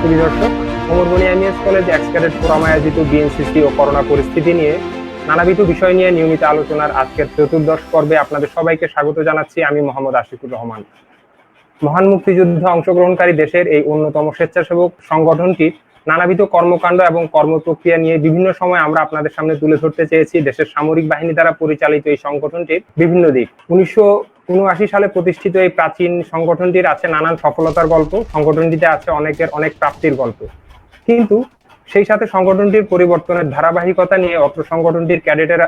প্রিয় দর্শক, Omargani MES college ex cadet forum আয়োজিত বিএনসিসি ও করোনা পরিস্থিতি নিয়ে নানাবিধ বিষয় নিয়ে নিয়মিত আলোচনার আজকের চতুর্দশ পর্বে আপনাদের সবাইকে স্বাগত জানাচ্ছি। আমি মোহাম্মদ আশিকুর রহমান। মহান মুক্তিযুদ্ধে অংশগ্রহণকারী দেশের এই অন্যতম স্বেচ্ছাসেবক সংগঠনটি নানাবিধ কর্মকাণ্ড এবং কর্মপ্রক্রিয়া নিয়ে বিভিন্ন সময় আমরা আপনাদের সামনে তুলে ধরতে চেয়েছি। দেশের সামরিক বাহিনী দ্বারা পরিচালিত এই সংগঠনটির বিভিন্ন দিক। 1979 সালে প্রতিষ্ঠিত এই প্রাচীন সংগঠনটির আছে নানান সফলতার গল্প, সংগঠনটিতে আছে অনেকের অনেক প্রাপ্তির গল্প, কিন্তু সেই সাথে সংগঠনটির পরিবর্তনের ধারাবাহিকতা নিয়ে অত্র সংগঠনটির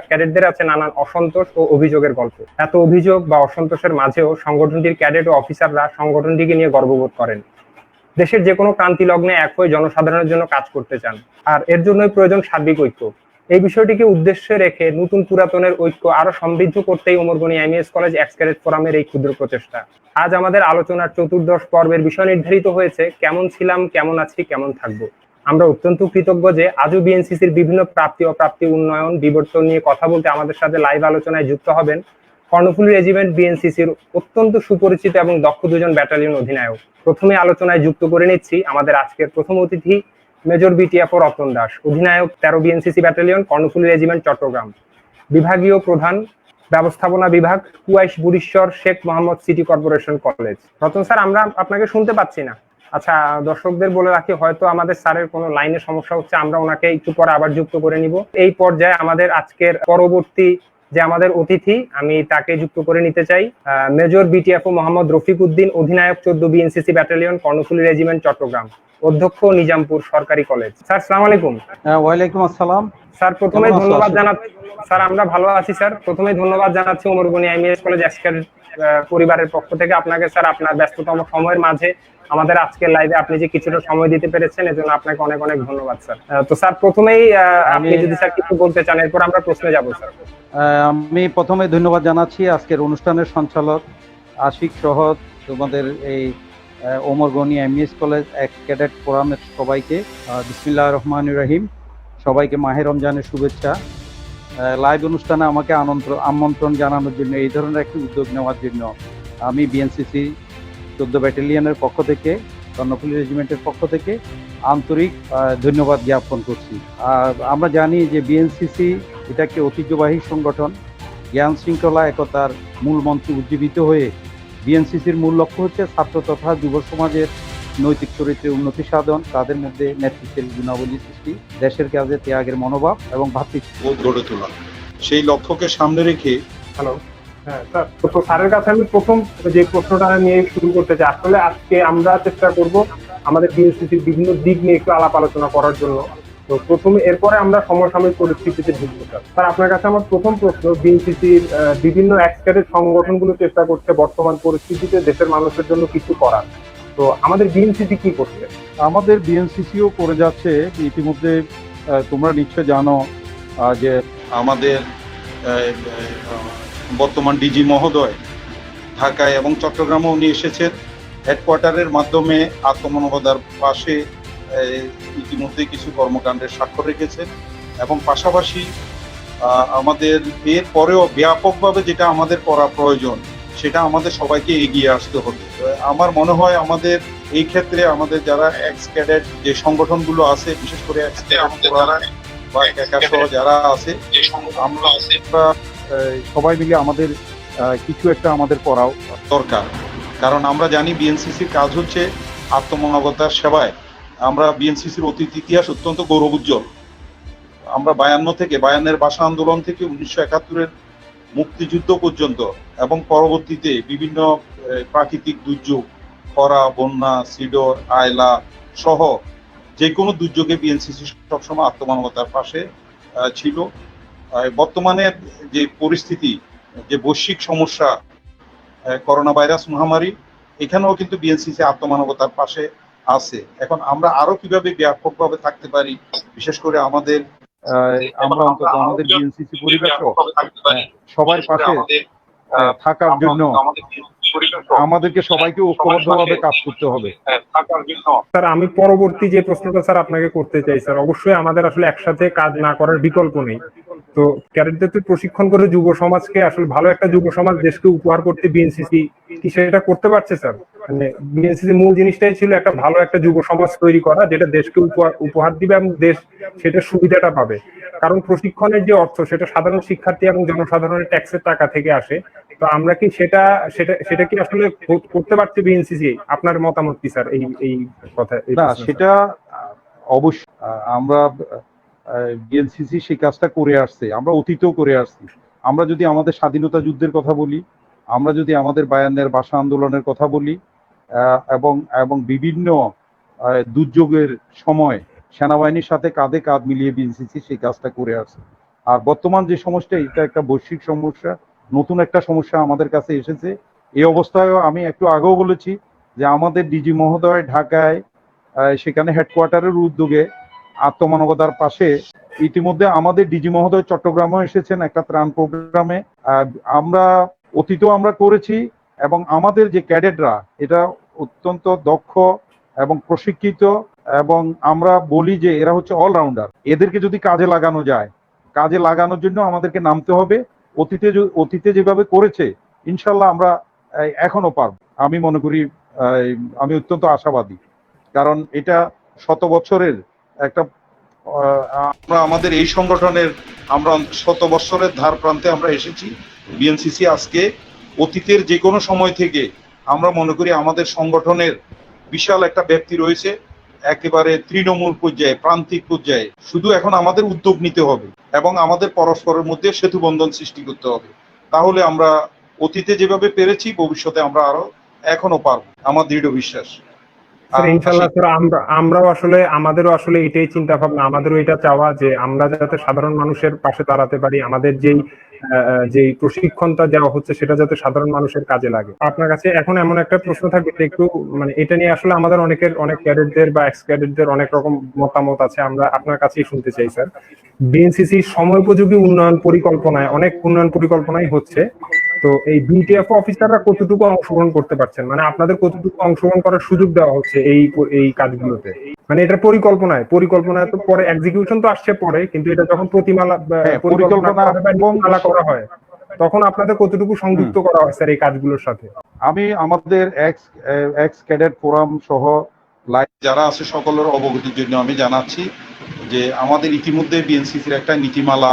ক্যাডেটদের আছে নানান অসন্তোষ ও অভিযোগের গল্প। এত অভিযোগ বা অসন্তোষের মাঝেও সংগঠনটির ক্যাডেট ও অফিসাররা সংগঠনটিকে নিয়ে গর্ববোধ করেন। দেশের যে কোনো ক্রান্তি লগ্নে এক হয়ে জনসাধারণের জন্য কাজ করতে চান, আর এর জন্যই প্রয়োজন সার্বিক ঐক্য। এই বিষয়টিকে উদ্দেশ্যে রেখে নতুন পুরাতনের ঐক্য আরো সমৃদ্ধ করতেই ওমরবনী এমইএস কলেজ এক্স ক্যাডেট ফোরামের এই ক্ষুদ্র প্রচেষ্টা। আজ আমাদের আলোচনার চতুর্দশ পর্বের বিষয় নির্ধারিত হয়েছে কেমন ছিলাম, কেমন আছি, কেমন থাকবো। আমরা অত্যন্ত কৃতজ্ঞ যে আজও বিএনসিসির বিভিন্ন প্রাপ্তি অপ্রাপ্তি, উন্নয়ন, বিবর্তন নিয়ে কথা বলতে আমাদের সাথে লাইভ আলোচনায় যুক্ত হবেন কর্ণফুলী রেজিমেন্ট বিএনসিসির অত্যন্ত সুপরিচিত এবং দক্ষ দুজন ব্যাটালিয়ন অধিনায়ক। প্রথমে আলোচনায় যুক্ত করে নিচ্ছি আমাদের আজকের প্রথম অতিথি মেজর বিটিএফও রতন দাস, অধিনায়ক 13 BNCC battalion, Karnaphuli regiment, Chittagong. বিভাগীয় প্রধান, ব্যবস্থাপনা বিভাগ, Kuaish Burishwar Sheikh Mohammad city corporation college. Ratan sir, আমরা আপনাকে শুনতে পাচ্ছি না। আচ্ছা, দর্শকদের বলে রাখি, হয়তো আমাদের স্যারের কোনো লাইনে সমস্যা হচ্ছে, আমরা ওনাকে একটু পরে আবার যুক্ত করে নিব। এই পর্যায়ে আমাদের আজকের পরবর্তী যে আমাদের অতিথি, আমি তাকে যুক্ত করে নিতে চাই। মেজর বিটিএফও মোহাম্মদ রফিক উদ্দিন, অধিনায়ক 14 BNCC battalion, Karnaphuli regiment, Chattogram, অধ্যক্ষ নিজামপুর সরকারি কলেজ। স্যার আসসালামু আলাইকুম। ওয়ালাইকুম আসসালাম স্যার, প্রথমে ধন্যবাদ জানাচ্ছি। স্যার আমরা ভালো আছি স্যার। প্রথমে ধন্যবাদ জানাচ্ছি ওমরবনী এমইএস কলেজ এক্স ক্যাডেট পরিবারের পক্ষ থেকে আপনাকে। স্যার, আপনার ব্যস্ততম সময়ের মাঝে আমাদের আজকের লাইভে আপনি যে কিছুটা সময় দিতে পেরেছেন, এজন্য আপনাকে অনেক অনেক ধন্যবাদ স্যার। তো স্যার, প্রথমেই আপনি যদি স্যার কিছু বলতে চান, এরপর আমরা প্রশ্নে যাব স্যার। আমি প্রথমে ধন্যবাদ জানাচ্ছি আজকের অনুষ্ঠানের সঞ্চালক আশিক সহ তোমাদের এই ওমরবনী এমইএস কলেজ এক্স ক্যাডেট ফোরামের সবাইকে। বিসমিল্লাহির রহমানির রহিম। সবাইকে মাহে রমজানের শুভেচ্ছা। লাইভ অনুষ্ঠানে আমাকে আমন্ত্রণ জানানোর জন্য, এই ধরনের একটি উদ্যোগ নেওয়ার জন্য আমি বিএনসিসি 14 ব্যাটালিয়নের পক্ষ থেকে, কর্ণফুলী রেজিমেন্টের পক্ষ থেকে আন্তরিক ধন্যবাদ জ্ঞাপন করছি। আর আমরা জানি যে বিএনসিসি এটা একটি ঐতিহ্যবাহী সংগঠন। জ্ঞান শৃঙ্খলা একতার মূল মন্ত্রে উজ্জীবিত হয়ে বিএনসিসির মূল লক্ষ্য হচ্ছে ছাত্র তথা যুব সমাজের নৈতিক চরিত্রের উন্নতি সাধন, তাদের মধ্যে নেতৃত্বের গুণাবলী সৃষ্টি, দেশের কাজে ত্যাগের মনোভাব এবং ভ্রাতৃত্ববোধ গড়ে তোলা। সেই লক্ষ্যকে সামনে রেখে হ্যালো। হ্যাঁ স্যার, তো স্যারের কাছে আমি প্রথম যে প্রশ্নটা নিয়ে শুরু করতে চাই। আসলে আজকে আমরা চেষ্টা করব আমাদের বিএনসিসির বিভিন্ন দিক নিয়ে একটু আলাপ আলোচনা করার জন্য। তো প্রথমে, এরপরে আমরা সমসাময়িক পরিস্থিতিতে ঢুকবো। স্যার আপনার কাছে আমার প্রথম প্রশ্ন, বিএনসিসির বিভিন্ন এক্স ক্যাডেট সংগঠনগুলো চেষ্টা করছে বর্তমান পরিস্থিতিতে দেশের মানুষের জন্য কিছু করার। তো আমাদের বিএনসিসি কি করছে? আমাদের বিএনসিসিও করে যাচ্ছে। ইতিমধ্যে তোমরা নিশ্চয় জানো যে আমাদের বর্তমান ডিজি মহোদয় ঢাকায় এবং চট্টগ্রামে উনি এসেছেন। হেডকোয়ার্টারের মাধ্যমে আত্মমানবতার পাশে ইতিমধ্যে কিছু কর্মকাণ্ডের স্বাক্ষর রেখেছেন, এবং পাশাপাশি আমাদের এর পরেও ব্যাপকভাবে যেটা আমাদের করা প্রয়োজন সেটা আমাদের সবাইকে এগিয়ে আসতে হবে। আমার মনে হয় আমাদের এই ক্ষেত্রে আমাদের যারা এক্স ক্যাডেট যে সংগঠনগুলো আছে, বিশেষ করে যারা আছে, আমরা সবাই মিলে আমাদের কিছু একটা আমাদের করাও দরকার। কারণ আমরা জানি বিএনসিসির কাজ হচ্ছে আত্মমানবতার সেবায়। আমরা বিএনসিসির অতীত ইতিহাস অত্যন্ত গৌরবোজ্জ্বল। আমরা 52 ভাষা আন্দোলন থেকে 1971-এর মুক্তিযুদ্ধ পর্যন্ত, এবং পরবর্তীতে বিভিন্ন প্রাকৃতিক দুর্যোগ, খরা, বন্যা, সিডর, আয়লা সহ যে কোনো দুর্যোগে বিএনসিসি সবসময় আত্মমানবতার পাশে ছিল। বর্তমানে যে পরিস্থিতি, যে বৈশ্বিক সমস্যা, করোনা ভাইরাস মহামারী, এখানেও কিন্তু বিএনসিসি আত্মমানবতার পাশে আছে। এখন আমরা আরো কিভাবে ব্যাপকভাবে থাকতে পারি, বিশেষ করে আমরা অন্তত আমাদের বিএনসিসি পরিবেশও সবার পাশে থাকার জন্য আমাদেরকে সবাইকে ঐক্যবদ্ধভাবে কাজ করতে হবে। স্যার আমি পরবর্তী যে প্রশ্নটা স্যার আপনাকে করতে চাই, স্যার অবশ্যই আমাদের আসলে একসাথে কাজ না করার বিকল্প নেই। তো ক্যাডেটদের তো প্রশিক্ষণ করে যুব সমাজকে আসলে ভালো একটা যুব সমাজ দেশকে উপহার করতে বিএনসিসি কি সেটা করতে পারছে স্যার? মানে বিএনসিসি মূল জিনিসটাই ছিল একটা ভালো একটা যুব সমাজ তৈরি করা, যেটা দেশকে উপহার দিবে এবং দেশ সেটার সুবিধাটা পাবে। কারণ প্রশিক্ষণের যে অর্থ সেটা সাধারণ শিক্ষার্থী এবং জনসাধারণের ট্যাক্সের টাকা থেকে আসে। তো আমরা কি সেটা সেটা সেটা কি আসলে করতে পারছি বিএনসিসি? আপনার মতামত কি স্যার এই এই কথা এই না, প্রশ্নে, স্যার? সেটা অবশ্যই আমরা বিএনসিসি সেই কাজটা করে আসছে, আমরা অতীতেও করে আসছি। আমরা যদি আমাদের স্বাধীনতা যুদ্ধের কথা বলি, আমরা যদি আমাদের বায়ান্নের ভাষা আন্দোলনের কথা বলি, এবং এবং বিভিন্ন দুর্যোগের সময় সেনাবাহিনীর সাথে কাঁধে কাঁধ মিলিয়ে বিএনসিসি সেই কাজটা করে আসছে। আর বর্তমান যে সমস্যা, এটা একটা বৈশ্বিক সমস্যা, নতুন একটা সমস্যা আমাদের কাছে এসেছে। এই অবস্থায়ও আমি একটু আগেও বলেছি যে আমাদের ডিজি মহোদয় ঢাকায় সেখানে হেডকোয়ার্টারের উদ্যোগে আত্মমানবতার পাশে ইতিমধ্যে আমাদের ডিজি মহোদয় চট্টগ্রামেও এসেছেন একটা ত্রাণ প্রোগ্রামে। আমরা অতীতেও আমরা করেছি, এবং আমাদের যে ক্যাডেটরা এটা অত্যন্ত দক্ষ এবং প্রশিক্ষিত, এবং আমরা বলি যে এরা হচ্ছে অলরাউন্ডার। এদেরকে যদি কাজে লাগানো যায়, কাজে লাগানোর জন্য আমাদেরকে নামতে হবে। অতীতে যেভাবে করেছে ইনশাল্লাহ আমরা এখনো পারবো। আমি মনে করি, আমি অত্যন্ত আশাবাদী, কারণ এটা শত বছরের একটা আমরা আমাদের এই সংগঠনের আমরা শত বছরের ধার প্রান্তে আমরা এসেছি। বিএনসিসি আজকে অতীতের যে কোনো সময় থেকে আমরা মনে করি আমাদের সংগঠনের বিশাল একটা ব্যাপ্তি রয়েছে একেবারে তৃণমূল পর্যায়ে, প্রান্তিক পর্যায়ে। শুধু এখন আমাদের উদ্যোগ নিতে হবে এবং আমাদের পরস্পরের মধ্যে সেতু বন্ধন সৃষ্টি করতে হবে। তাহলে আমরা অতীতে যেভাবে পেরেছি ভবিষ্যতে আমরা আরো এখনো পারবো, আমার দৃঢ় বিশ্বাস। স্যার ইনশাল্লাহ স্যার, আমরাও আসলে আমাদেরও আসলে এটাই চিন্তা ভাবনা, আমাদেরও এটা চাওয়া যে আমরা যাতে সাধারণ মানুষের পাশে দাঁড়াতে পারি, আমাদের যেই প্রশিক্ষণটা দেওয়া হচ্ছে সেটা যাতে সাধারণ মানুষের কাজে লাগে। আপনার কাছে এখন এমন একটা প্রশ্ন থাকবে যে একটু মানে এটা নিয়ে আসলে আমাদের অনেক ক্যাডেটদের বা এক্স ক্যাডেটদের অনেক রকম মতামত আছে, আমরা আপনার কাছেই শুনতে চাই স্যার। বিএনসিসি সময়োপযোগী উন্নয়ন পরিকল্পনায় অনেক উন্নয়ন পরিকল্পনাই হচ্ছে, তো এই বিটিএফ অফিসাররা কতটুকু অংশগ্রহণ করতে পারছেন, মানে আপনাদের কতটুকু অংশগ্রহণ করার সুযোগ দেওয়া হচ্ছে এই কাজগুলোতে? মানে এটা পরিকল্পনায় তো পরে এক্সিকিউশন তো আসছে পরে, কিন্তু এটা যখন পরিকল্পনা করা হয় তখন আপনাদের কতটুকু সংযুক্ত করা হয় স্যার এই কাজগুলোর সাথে? আমি আমাদের এক্স ক্যাডেট ফোরাম সহ যারা আছে সকলের অবগতির জন্য আমি জানাচ্ছি যে আমাদের ইতিমধ্যে বিএনসিসির একটা নীতিমালা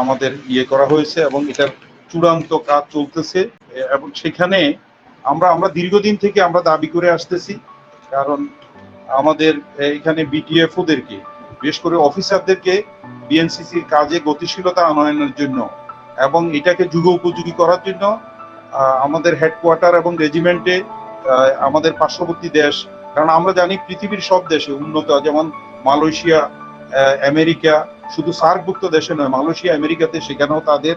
আমাদের করা হয়েছে এবং এটার চূড়ান্ত কাজ চলতেছে। এবং সেখানে আমরা দীর্ঘদিন থেকে আমরা দাবি করে আসতেছি, কারণ আমাদের এখানে বিটিএফ ওদেরকে, বিশেষ করে অফিসারদেরকে বিএনসিসির কাজে গতিশীলতা আনয়নের জন্য এবং এটাকে যুগোপযোগী করার জন্য আমাদের হেডকোয়ার্টার এবং রেজিমেন্টে আমাদের পার্শ্ববর্তী দেশ, কারণ আমরা জানি পৃথিবীর সব দেশে উন্নত, যেমন মালয়েশিয়া, আমেরিকা, শুধু সার্কভুক্ত দেশে নয়, মালয়েশিয়া আমেরিকাতে সেখানেও তাদের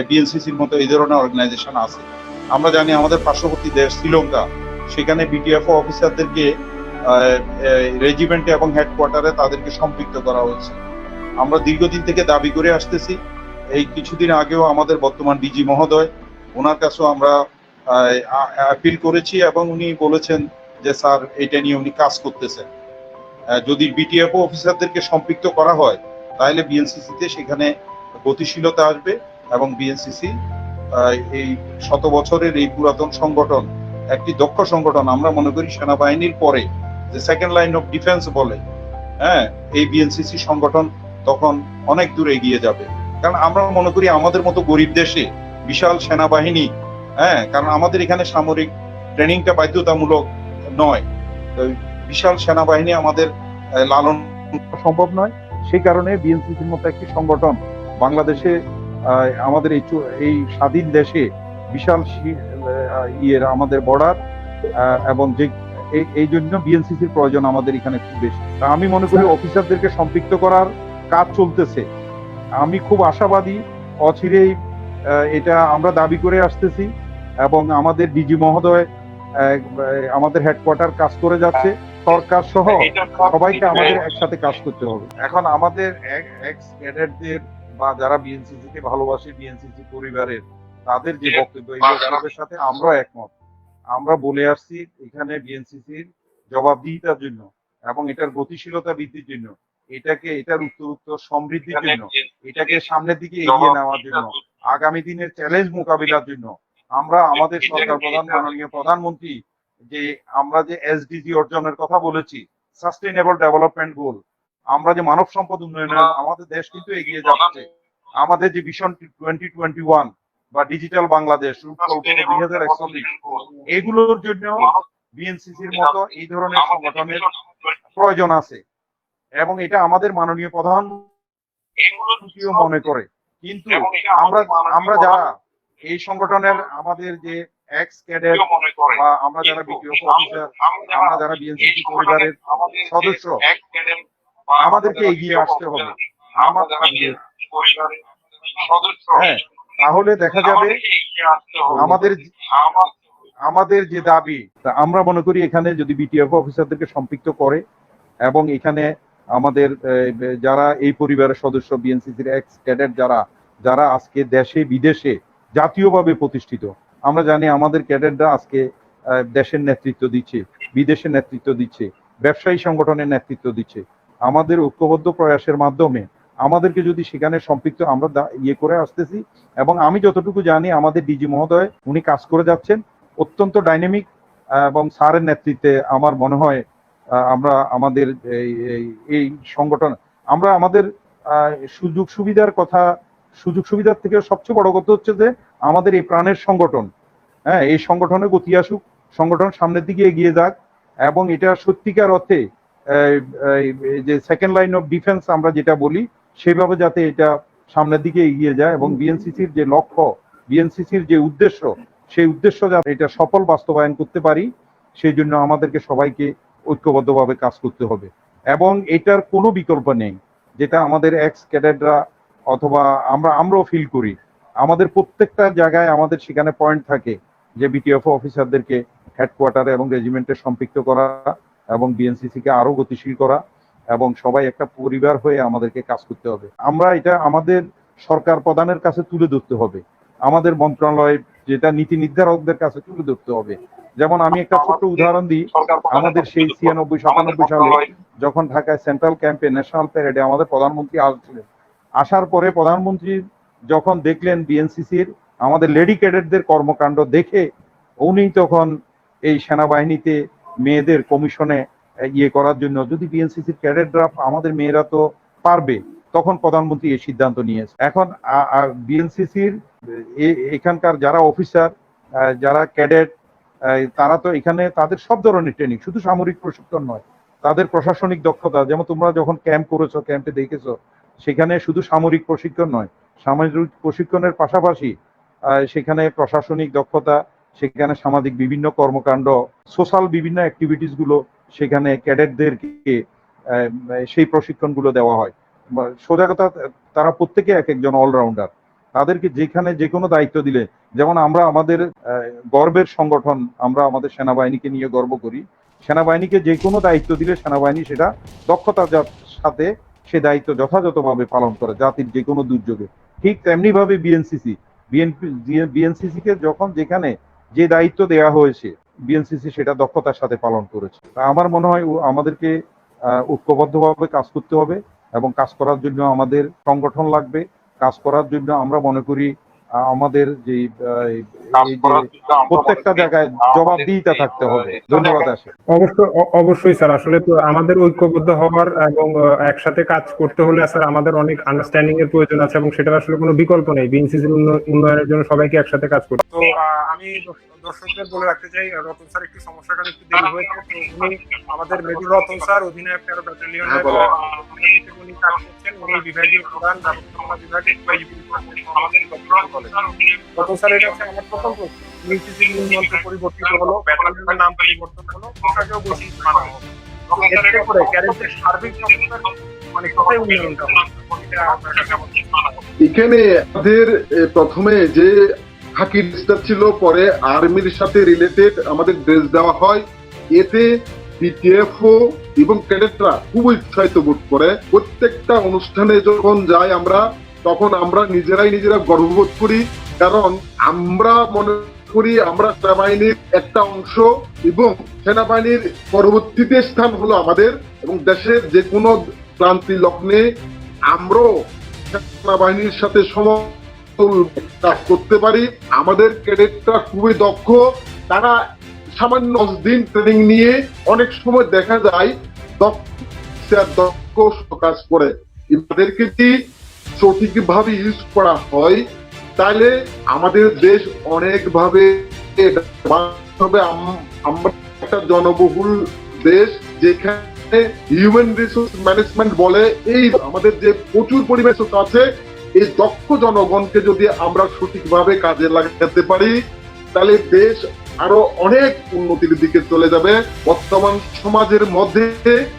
বিএনসিসির মতো এই ধরনের অর্গানাইজেশন আছে। আমরা জানি আমাদের পার্শ্ববর্তী দেশ শ্রীলঙ্কা, সেখানে বিটিএফও অফিসারদেরকে রেজিমেন্টে এবং হেডকোয়ার্টারে তাদেরকে সম্পৃক্ত করা হয়েছে। আমরা দীর্ঘদিন থেকে দাবি করে আসতেছি। এই কিছুদিন আগেও আমাদের বর্তমান ডিজি মহোদয়, ওনার কাছেও আমরা আপিল করেছি এবং উনি বলেছেন যে স্যার এটা নিয়ে উনি কাজ করতেছেন। যদি বিটিএফও অফিসারদেরকে সম্পৃক্ত করা হয় তাহলে বিএনসিসিতে সেখানে গতিশীলতা আসবে এবং বিএনসিসি এই শত বছরের এই পুরাতন সংগঠন একটি দক্ষ সংগঠন। আমরা মনে করি সেনাবাহিনীর পরে যে সেকেন্ড লাইন অফ ডিফেন্স বলে, হ্যাঁ, এই বিএনসিসি সংগঠন তখন অনেক দূর এগিয়ে যাবে। কারণ আমরা মনে করি আমাদের মতো গরিব দেশে বিশাল সেনাবাহিনী, হ্যাঁ, কারণ আমাদের এখানে সামরিক ট্রেনিংটা বাধ্যতামূলক নয়, বিশাল সেনাবাহিনী আমাদের লালন সম্ভব নয়। সেই কারণে বিএনসিসির মতো একটি সংগঠন বাংলাদেশে, আমাদের এই স্বাধীন দেশে বিশাল আমাদের বর্ডার, এবং যে এই জন্য বিএনসিসির প্রয়োজন আমাদের এখানে খুব বেশি। আমি মনে করি অফিসারদেরকে সম্পৃক্ত করার কাজ চলতেছে। আমি খুব আশাবাদী অচিরেই এটা আমরা দাবি করে আসতেছি, এবং আমাদের ডিজি মহোদয় আমাদের হেডকোয়ার্টার কাজ করে যাচ্ছে। সরকার সহ সবাইকে আমাদের একসাথে কাজ করতে হবে। এখন আমাদের এক্স ক্যাডেটদের বা যারা বিএনসিসি কে ভালোবাসে, বিএনসিসি পরিবারের, তাদের যে বক্তব্য, এই বক্তব্যের সাথে আমরা একমত। আমরা বলে আসছি এখানে বিএনসিসির জবাবদিহিতার জন্য এবং এটার গতিশীলতা বৃদ্ধির জন্য এটার উত্তর সমৃদ্ধির জন্য, এটাকে সামনের দিকে এগিয়ে নেওয়ার জন্য, আগামী দিনের চ্যালেঞ্জ মোকাবিলার জন্য আমরা আমাদের সরকার প্রধান মাননীয় প্রধানমন্ত্রী যে আমরা যে এসডিজি অর্জনের কথা বলেছি, সাস্টেইনেবল ডেভেলপমেন্ট গোল, আমরা যে মানব সম্পদ উন্নয়নের আমাদের দেশ কিন্তু এগিয়ে যাচ্ছে। আমাদের যে ভিশন 2021 বা ডিজিটাল বাংলাদেশ, রূপকল্পনা 2041, এগুলোর জন্য বিএনসিসির মতো এই ধরনের সংগঠনের প্রয়োজন আছে এবং এটা আমাদের মাননীয় প্রধানমন্ত্রীও মনে করে। কিন্তু আমরা যারা এই সংগঠনের আমাদের যে এক্স ক্যাডেট বা আমরা যারা বিপিএফ অফিসার, আমরা যারা বিএনসিসি পরিবারের সদস্য, আমাদেরকে এগিয়ে আসতে হবে। হ্যাঁ, তাহলে দেখা যাবে আমাদের যে দাবি, আমরা মনে করি এখানে যদি বিটিএফ অফিসারদেরকে সম্পৃক্ত করে এবং এখানে আমাদের যারা এই পরিবারের সদস্য বিএনসিসির এক্স ক্যাডেট যারা আজকে দেশে বিদেশে জাতীয়ভাবে প্রতিষ্ঠিত, আমরা জানি আমাদের ক্যাডেটরা আজকে দেশের নেতৃত্ব দিচ্ছে, বিদেশের নেতৃত্ব দিচ্ছে, ব্যবসায়ী সংগঠনের নেতৃত্ব দিচ্ছে। আমাদের ঐক্যবদ্ধ প্রয়াসের মাধ্যমে আমাদেরকে যদি সেখানে সম্পৃক্ত আমরা করে আসতেছি এবং আমি যতটুকু জানি আমাদের ডিজি মহোদয় উনি কাজ করে যাচ্ছেন অত্যন্ত ডাইনামিক এবং স্যারের নেতৃত্বে। আমার মনে হয় আমরা আমাদের এই সংগঠন আমরা আমাদের সুযোগ সুবিধার থেকে সবচেয়ে বড় কথা হচ্ছে যে আমাদের এই প্রাণের সংগঠন, হ্যাঁ, এই সংগঠনে গতি আসুক, সংগঠন সামনের দিকে এগিয়ে যাক এবং এটা সত্যিকার অর্থে যে সেকেন্ড লাইন অফ ডিফেন্স আমরা যেটা বলি সেভাবে যাতে এটা সামনের দিকে এগিয়ে যায় এবং বিএনসিসির যে লক্ষ্য, বিএনসিসির যে উদ্দেশ্য, সেই উদ্দেশ্য যাতে এটা সফল বাস্তবায়ন করতে পারি সেই জন্য আমাদেরকে সবাইকে ঐক্যবদ্ধভাবে কাজ করতে হবে এবং এটার কোনো বিকল্প নেই। যেটা আমাদের এক্স ক্যাডেটরা অথবা আমরাও ফিল করি, আমাদের প্রত্যেকটা জায়গায় আমাদের সেখানে পয়েন্ট থাকে যে বিটিএফ অফিসারদেরকে হেডকোয়ার্টারে এবং রেজিমেন্টে সম্পৃক্ত করা এবং বিএনসিসিকে আরো গতিশীল করা এবং সবাই একটা পরিবার হয়ে আমাদেরকে কাজ করতে হবে। আমরা এটা আমাদের সরকার প্রধানের কাছে তুলে ধরতে হবে, আমাদের মন্ত্রণালয় যেটা নীতি নির্ধারকদের কাছে তুলে ধরতে হবে। যেমন আমি একটা ছোট্ট উদাহরণ দিই, আমাদের সেই 96-97 সালে যখন ঢাকায় সেন্ট্রাল ক্যাম্পে ন্যাশনাল প্যারেডে আমাদের প্রধানমন্ত্রী আসছিলেন, আসার পরে প্রধানমন্ত্রী যখন দেখলেন বিএনসিসির আমাদের লেডি ক্যাডেটদের কর্মকাণ্ড দেখে উনি তখন এই সেনাবাহিনীতে মেয়েদের কমিশনে করার জন্য যদি বিএনসিসির ক্যাডেটরা আমাদের মেয়েরা তো পারবে, তখন প্রধানমন্ত্রী এই সিদ্ধান্ত নিয়েছে। এখন বিএনসিসির এখানকার যারা অফিসার, যারা ক্যাডেট, তারা তো এখানে তাদের সব ধরনের ট্রেনিং, শুধু সামরিক প্রশিক্ষণ নয়, তাদের প্রশাসনিক দক্ষতা, যেমন তোমরা যখন ক্যাম্প করেছো, ক্যাম্পে দেখেছো, সেখানে শুধু সামরিক প্রশিক্ষণ নয়, সামরিক প্রশিক্ষণের পাশাপাশি সেখানে প্রশাসনিক দক্ষতা, সেখানে সামাজিক বিভিন্ন কর্মকাণ্ড, সোশ্যাল বিভিন্ন অ্যাক্টিভিটিস গুলো সেখানে ক্যাডেটদেরকে সেই প্রশিক্ষণগুলো দেওয়া হয়। সোজা কথা, তারা প্রত্যেকে এক একজন অলরাউন্ডার, তাদেরকে যেখানে যে কোনো দায়িত্ব দিলে, যেমন আমরা আমাদের গর্বের সংগঠন, আমরা আমাদের সেনাবাহিনীকে নিয়ে গর্ব করি, সেনাবাহিনীকে যে কোনো দায়িত্ব দিলে সেনাবাহিনী সেটা দক্ষতার সাথে সে দায়িত্ব যথাযথভাবে পালন করে জাতির যে কোনো দুর্যোগে। ঠিক তেমনি ভাবে বিএনসিসি কে যখন যেখানে যে দায়িত্ব দেওয়া হয়েছে বিএনসিসি সেটা দক্ষতার সাথে পালন করেছে। আমার মনে হয় আমাদেরকে ঐক্যবদ্ধভাবে কাজ করতে হবে এবং কাজ করার জন্য আমাদের সংগঠন লাগবে। কাজ করার জন্য আমরা মনে করি আমাদের যে প্রত্যেকটা জায়গায় জবাবদিহিতা থাকতে হবে। ধন্যবাদ। আসে অবশ্যই স্যার, আসলে তো আমাদের ঐক্যবদ্ধ হওয়ার এবং একসাথে কাজ করতে হলে স্যার আমাদের অনেক আন্ডারস্ট্যান্ডিং এর প্রয়োজন আছে এবং সেটার আসলে কোনো বিকল্প নেই। বিএনসিসির উন্নয়নের জন্য সবাইকে একসাথে কাজ করতে। তো আমি দর্শকদের বলে রাখতে চাই, রতন স্যার একটু সমস্যার কারণে একটু দেরি হয়েছে। তো উনি আমাদের মেজর রতন স্যার, অধিনায়ক 13 ব্যাটালিয়নের উনি কাজ করছেন, উনি বিভাগীয় প্রধান ব্যবস্থাপনা বিভাগে আমাদের রতন স্যার, এটা হচ্ছে আমার প্রথম প্রশ্ন। বিএনসিসির নিয়ন্ত্র পরিবর্তিত হলো, ব্যাটালিয়নের নাম পরিবর্তন হলো, পোশাকেও বৈশিষ্ট্য মানা হলো, এতে করে ক্যাডেটদের সার্বিক মানে কোথায় উন্নয়নটা হলো? এখানে আমাদের প্রথমে যে খাকি ড্রেসটা ছিল, পরে আর্মির সাথে রিলেটেড আমাদের ড্রেস দেওয়া হয়। এতে বিটিএফও এবং ক্যাডেটরা খুব উৎসাহিত বোধ করে। প্রত্যেকটা অনুষ্ঠানে যখন যাই আমরা, তখন আমরা নিজেরা গর্ববোধ করি, কারণ আমরা মনে করি আমরা সেনাবাহিনীর একটা অংশ এবং সেনাবাহিনীর পরবর্তীতে স্থান হলো আমাদের, এবং দেশের যে কোনো ক্লান্তি লগ্নে আমরাও সেনাবাহিনীর সাথে সমতুল কাজ করতে পারি। আমাদের ক্যাডেটরা খুবই দক্ষ, তারা সামান্য 10 দিন ট্রেনিং নিয়ে অনেক সময় দেখা যায় দক্ষ কাজ করে। এদেরকে যদি সঠিকভাবে ইউজ করা হয় তাহলে আমাদের দেশ অনেকভাবে আমরা একটা জনবহুল দেশ, যেখানে হিউম্যান রিসোর্স ম্যানেজমেন্ট বলে এই আমাদের যে প্রচুর পরিমাণ আছে, এই দক্ষ জনগণকে যদি আমরা সঠিকভাবে কাজে লাগাতে পারি তাহলে দেশ আরো অনেক উন্নতির দিকে চলে যাবে। বর্তমান সমাজের মধ্যে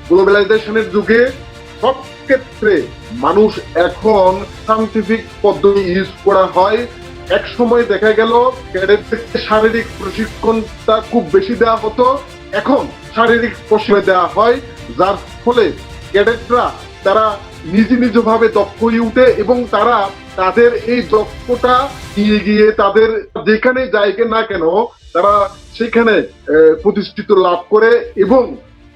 গ্লোবালাইজেশনের যুগে সব ক্ষেত্রে মানুষ এখন সায়েন্টিফিক পদ্ধতি ইউজ করা হয়। এক সময় দেখা গেল ক্যাডেটদেরকে শারীরিক প্রশিক্ষণটা খুব বেশি দেওয়া হতো, এখন শারীরিক প্রশিক্ষণ দেওয়া হয়, যার ফলে ক্যাডেটরা তারা নিজ ভাবে দক্ষ হয়ে উঠে এবং তারা তাদের এই দক্ষতা নিয়ে গিয়ে তাদের যেখানে যায় না কেন তারা সেখানে প্রতিষ্ঠিত লাভ করে এবং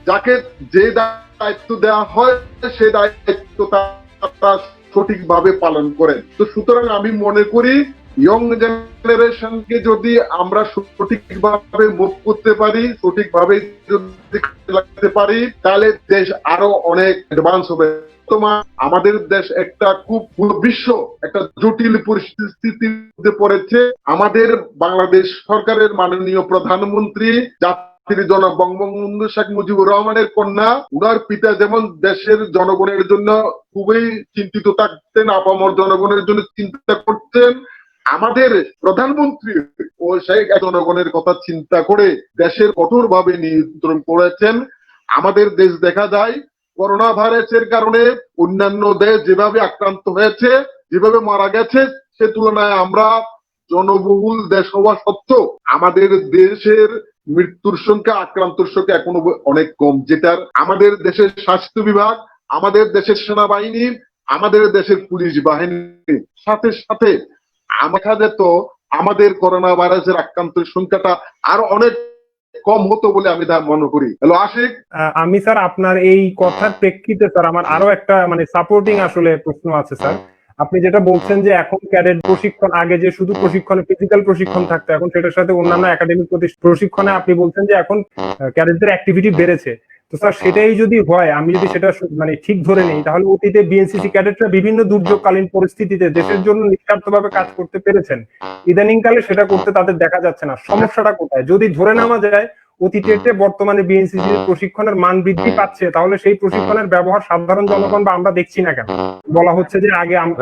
যাকে যে দায়িত্ব দেওয়া হয় সেই দায়িত্ব তারা সঠিকভাবে পালন করে। তো সুতরাং আমি মনে করি ইয়ং জেনারেশনকে যদি আমরা সঠিকভাবে মুভ করতে পারি, সঠিকভাবে যদি লাগতে পারি তাহলে দেশ আরো অনেক অ্যাডভান্স হবে। আমাদের দেশ একটা খুব বিশ্ব একটা জটিল পরিস্থিতিতে পড়েছে। আমাদের বাংলাদেশ সরকারের মাননীয় প্রধানমন্ত্রী জাতির জনক বঙ্গবন্ধু শেখ মুজিবুর রহমানের কন্যা, উনার পিতা যেমন দেশের জনগণের জন্য খুবই চিন্তিত থাকতেন, আপামর জনগণের জন্য চিন্তা করতেন, আমাদের প্রধানমন্ত্রী ও সেই জনগণের কথা চিন্তা করে দেশের কঠোরভাবে নিয়ন্ত্রণ করেছেন। আমাদের দেশ দেখা যায় করোনা ভাইরাসের কারণে অন্যান্য দেশ যেভাবে আক্রান্ত হয়েছে, যেভাবে মারা গেছে, সে তুলনায় আমরা জনবহুল দেশ হওয়া সত্ত্বেও আমাদের দেশের মৃত্যুর সংখ্যা, আক্রান্তর সংখ্যা এখনো অনেক কম, যেটার আমাদের দেশের স্বাস্থ্য বিভাগ, আমাদের দেশের সেনাবাহিনী, আমাদের দেশের পুলিশ বাহিনীর সাথে সাথে দেখা যেত আমাদের করোনা ভাইরাসের আক্রান্তের সংখ্যাটা আরো অনেক কম হতো বলে আমি তা মনে করি। হ্যালো আশিক, আমি স্যার আপনার এই কথার প্রেক্ষিতে স্যার আমার আরো একটা মানে সাপোর্টিং আসলে প্রশ্ন আছে স্যার। আপনি যেটা বলছেন যে এখন ক্যাডেট প্রশিক্ষণ, আগে যে শুধু প্রশিক্ষণে ফিজিক্যাল প্রশিক্ষণ থাকতো, এখন সেটার সাথে অন্যান্য একাডেমিক প্রশিক্ষণে আপনি বলছেন যে এখন ক্যাডেটদের অ্যাক্টিভিটি বেড়েছে। তো স্যার সেটাই যদি হয়, আমি যদি সেটা মানে ঠিক ধরে নেই, তাহলে অতীতে বিএনসিসি ক্যাডেটরা বিভিন্ন দুর্যোগকালীন পরিস্থিতিতে দেশের জন্য নিঃস্বার্থভাবে কাজ করতে পেরেছেন, ইদানিংকালে সেটা করতে তাদের দেখা যাচ্ছে না। সমস্যাটা কোথায়? যদি ধরে নেওয়া যায় অতীতে বর্তমানে বিএনসিসির প্রশিক্ষণের মান বৃদ্ধি পাচ্ছে, তাহলে সেই প্রশিক্ষণের ব্যবহার সাধারণ জনগণ বা আমরা দেখছি না কেন? বলা হচ্ছে যে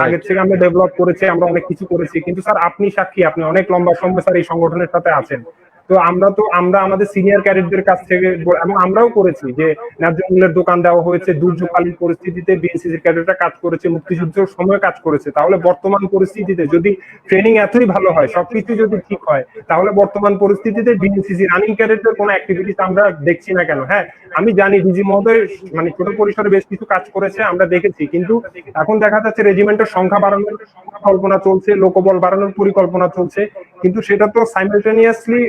আগের থেকে আমরা ডেভেলপ করেছি, আমরা অনেক কিছু করেছি, কিন্তু স্যার আপনি সাক্ষী, আপনি অনেক লম্বা সময় স্যার এই সংগঠনের সাথে আছেন। তো আমরা আমাদের সিনিয়র ক্যাডেটদের কাছ থেকে এবং আমরাও করেছি যে ন্যায্য মূল্যের দোকান দেওয়া হয়েছে, দুর্যোগকালীন পরিস্থিতিতে বিএনসিসির ক্যাডেটরা কাজ করেছে, মুক্তিযুদ্ধের সময় কাজ করেছে। তাহলে বর্তমান পরিস্থিতিতে যদি ট্রেনিং এতই ভালো হয়, সবকিছু যদি ঠিক হয়, তাহলে বর্তমান পরিস্থিতিতে বিএনসিসি রানিং ক্যাডেটদের কোনো অ্যাক্টিভিটিস আমরা দেখছি না কেন? হ্যাঁ, আমি জানি ডিজি মহোদয় মানে ছোট পরিসরে বেশ কিছু কাজ করেছে, আমরা দেখেছি, কিন্তু এখন দেখা যাচ্ছে রেজিমেন্টের সংখ্যা বাড়ানোর পরিকল্পনা চলছে, লোকবল বাড়ানোর পরিকল্পনা চলছে, কিন্তু সেটা তো সাইমালটেনিয়াসলি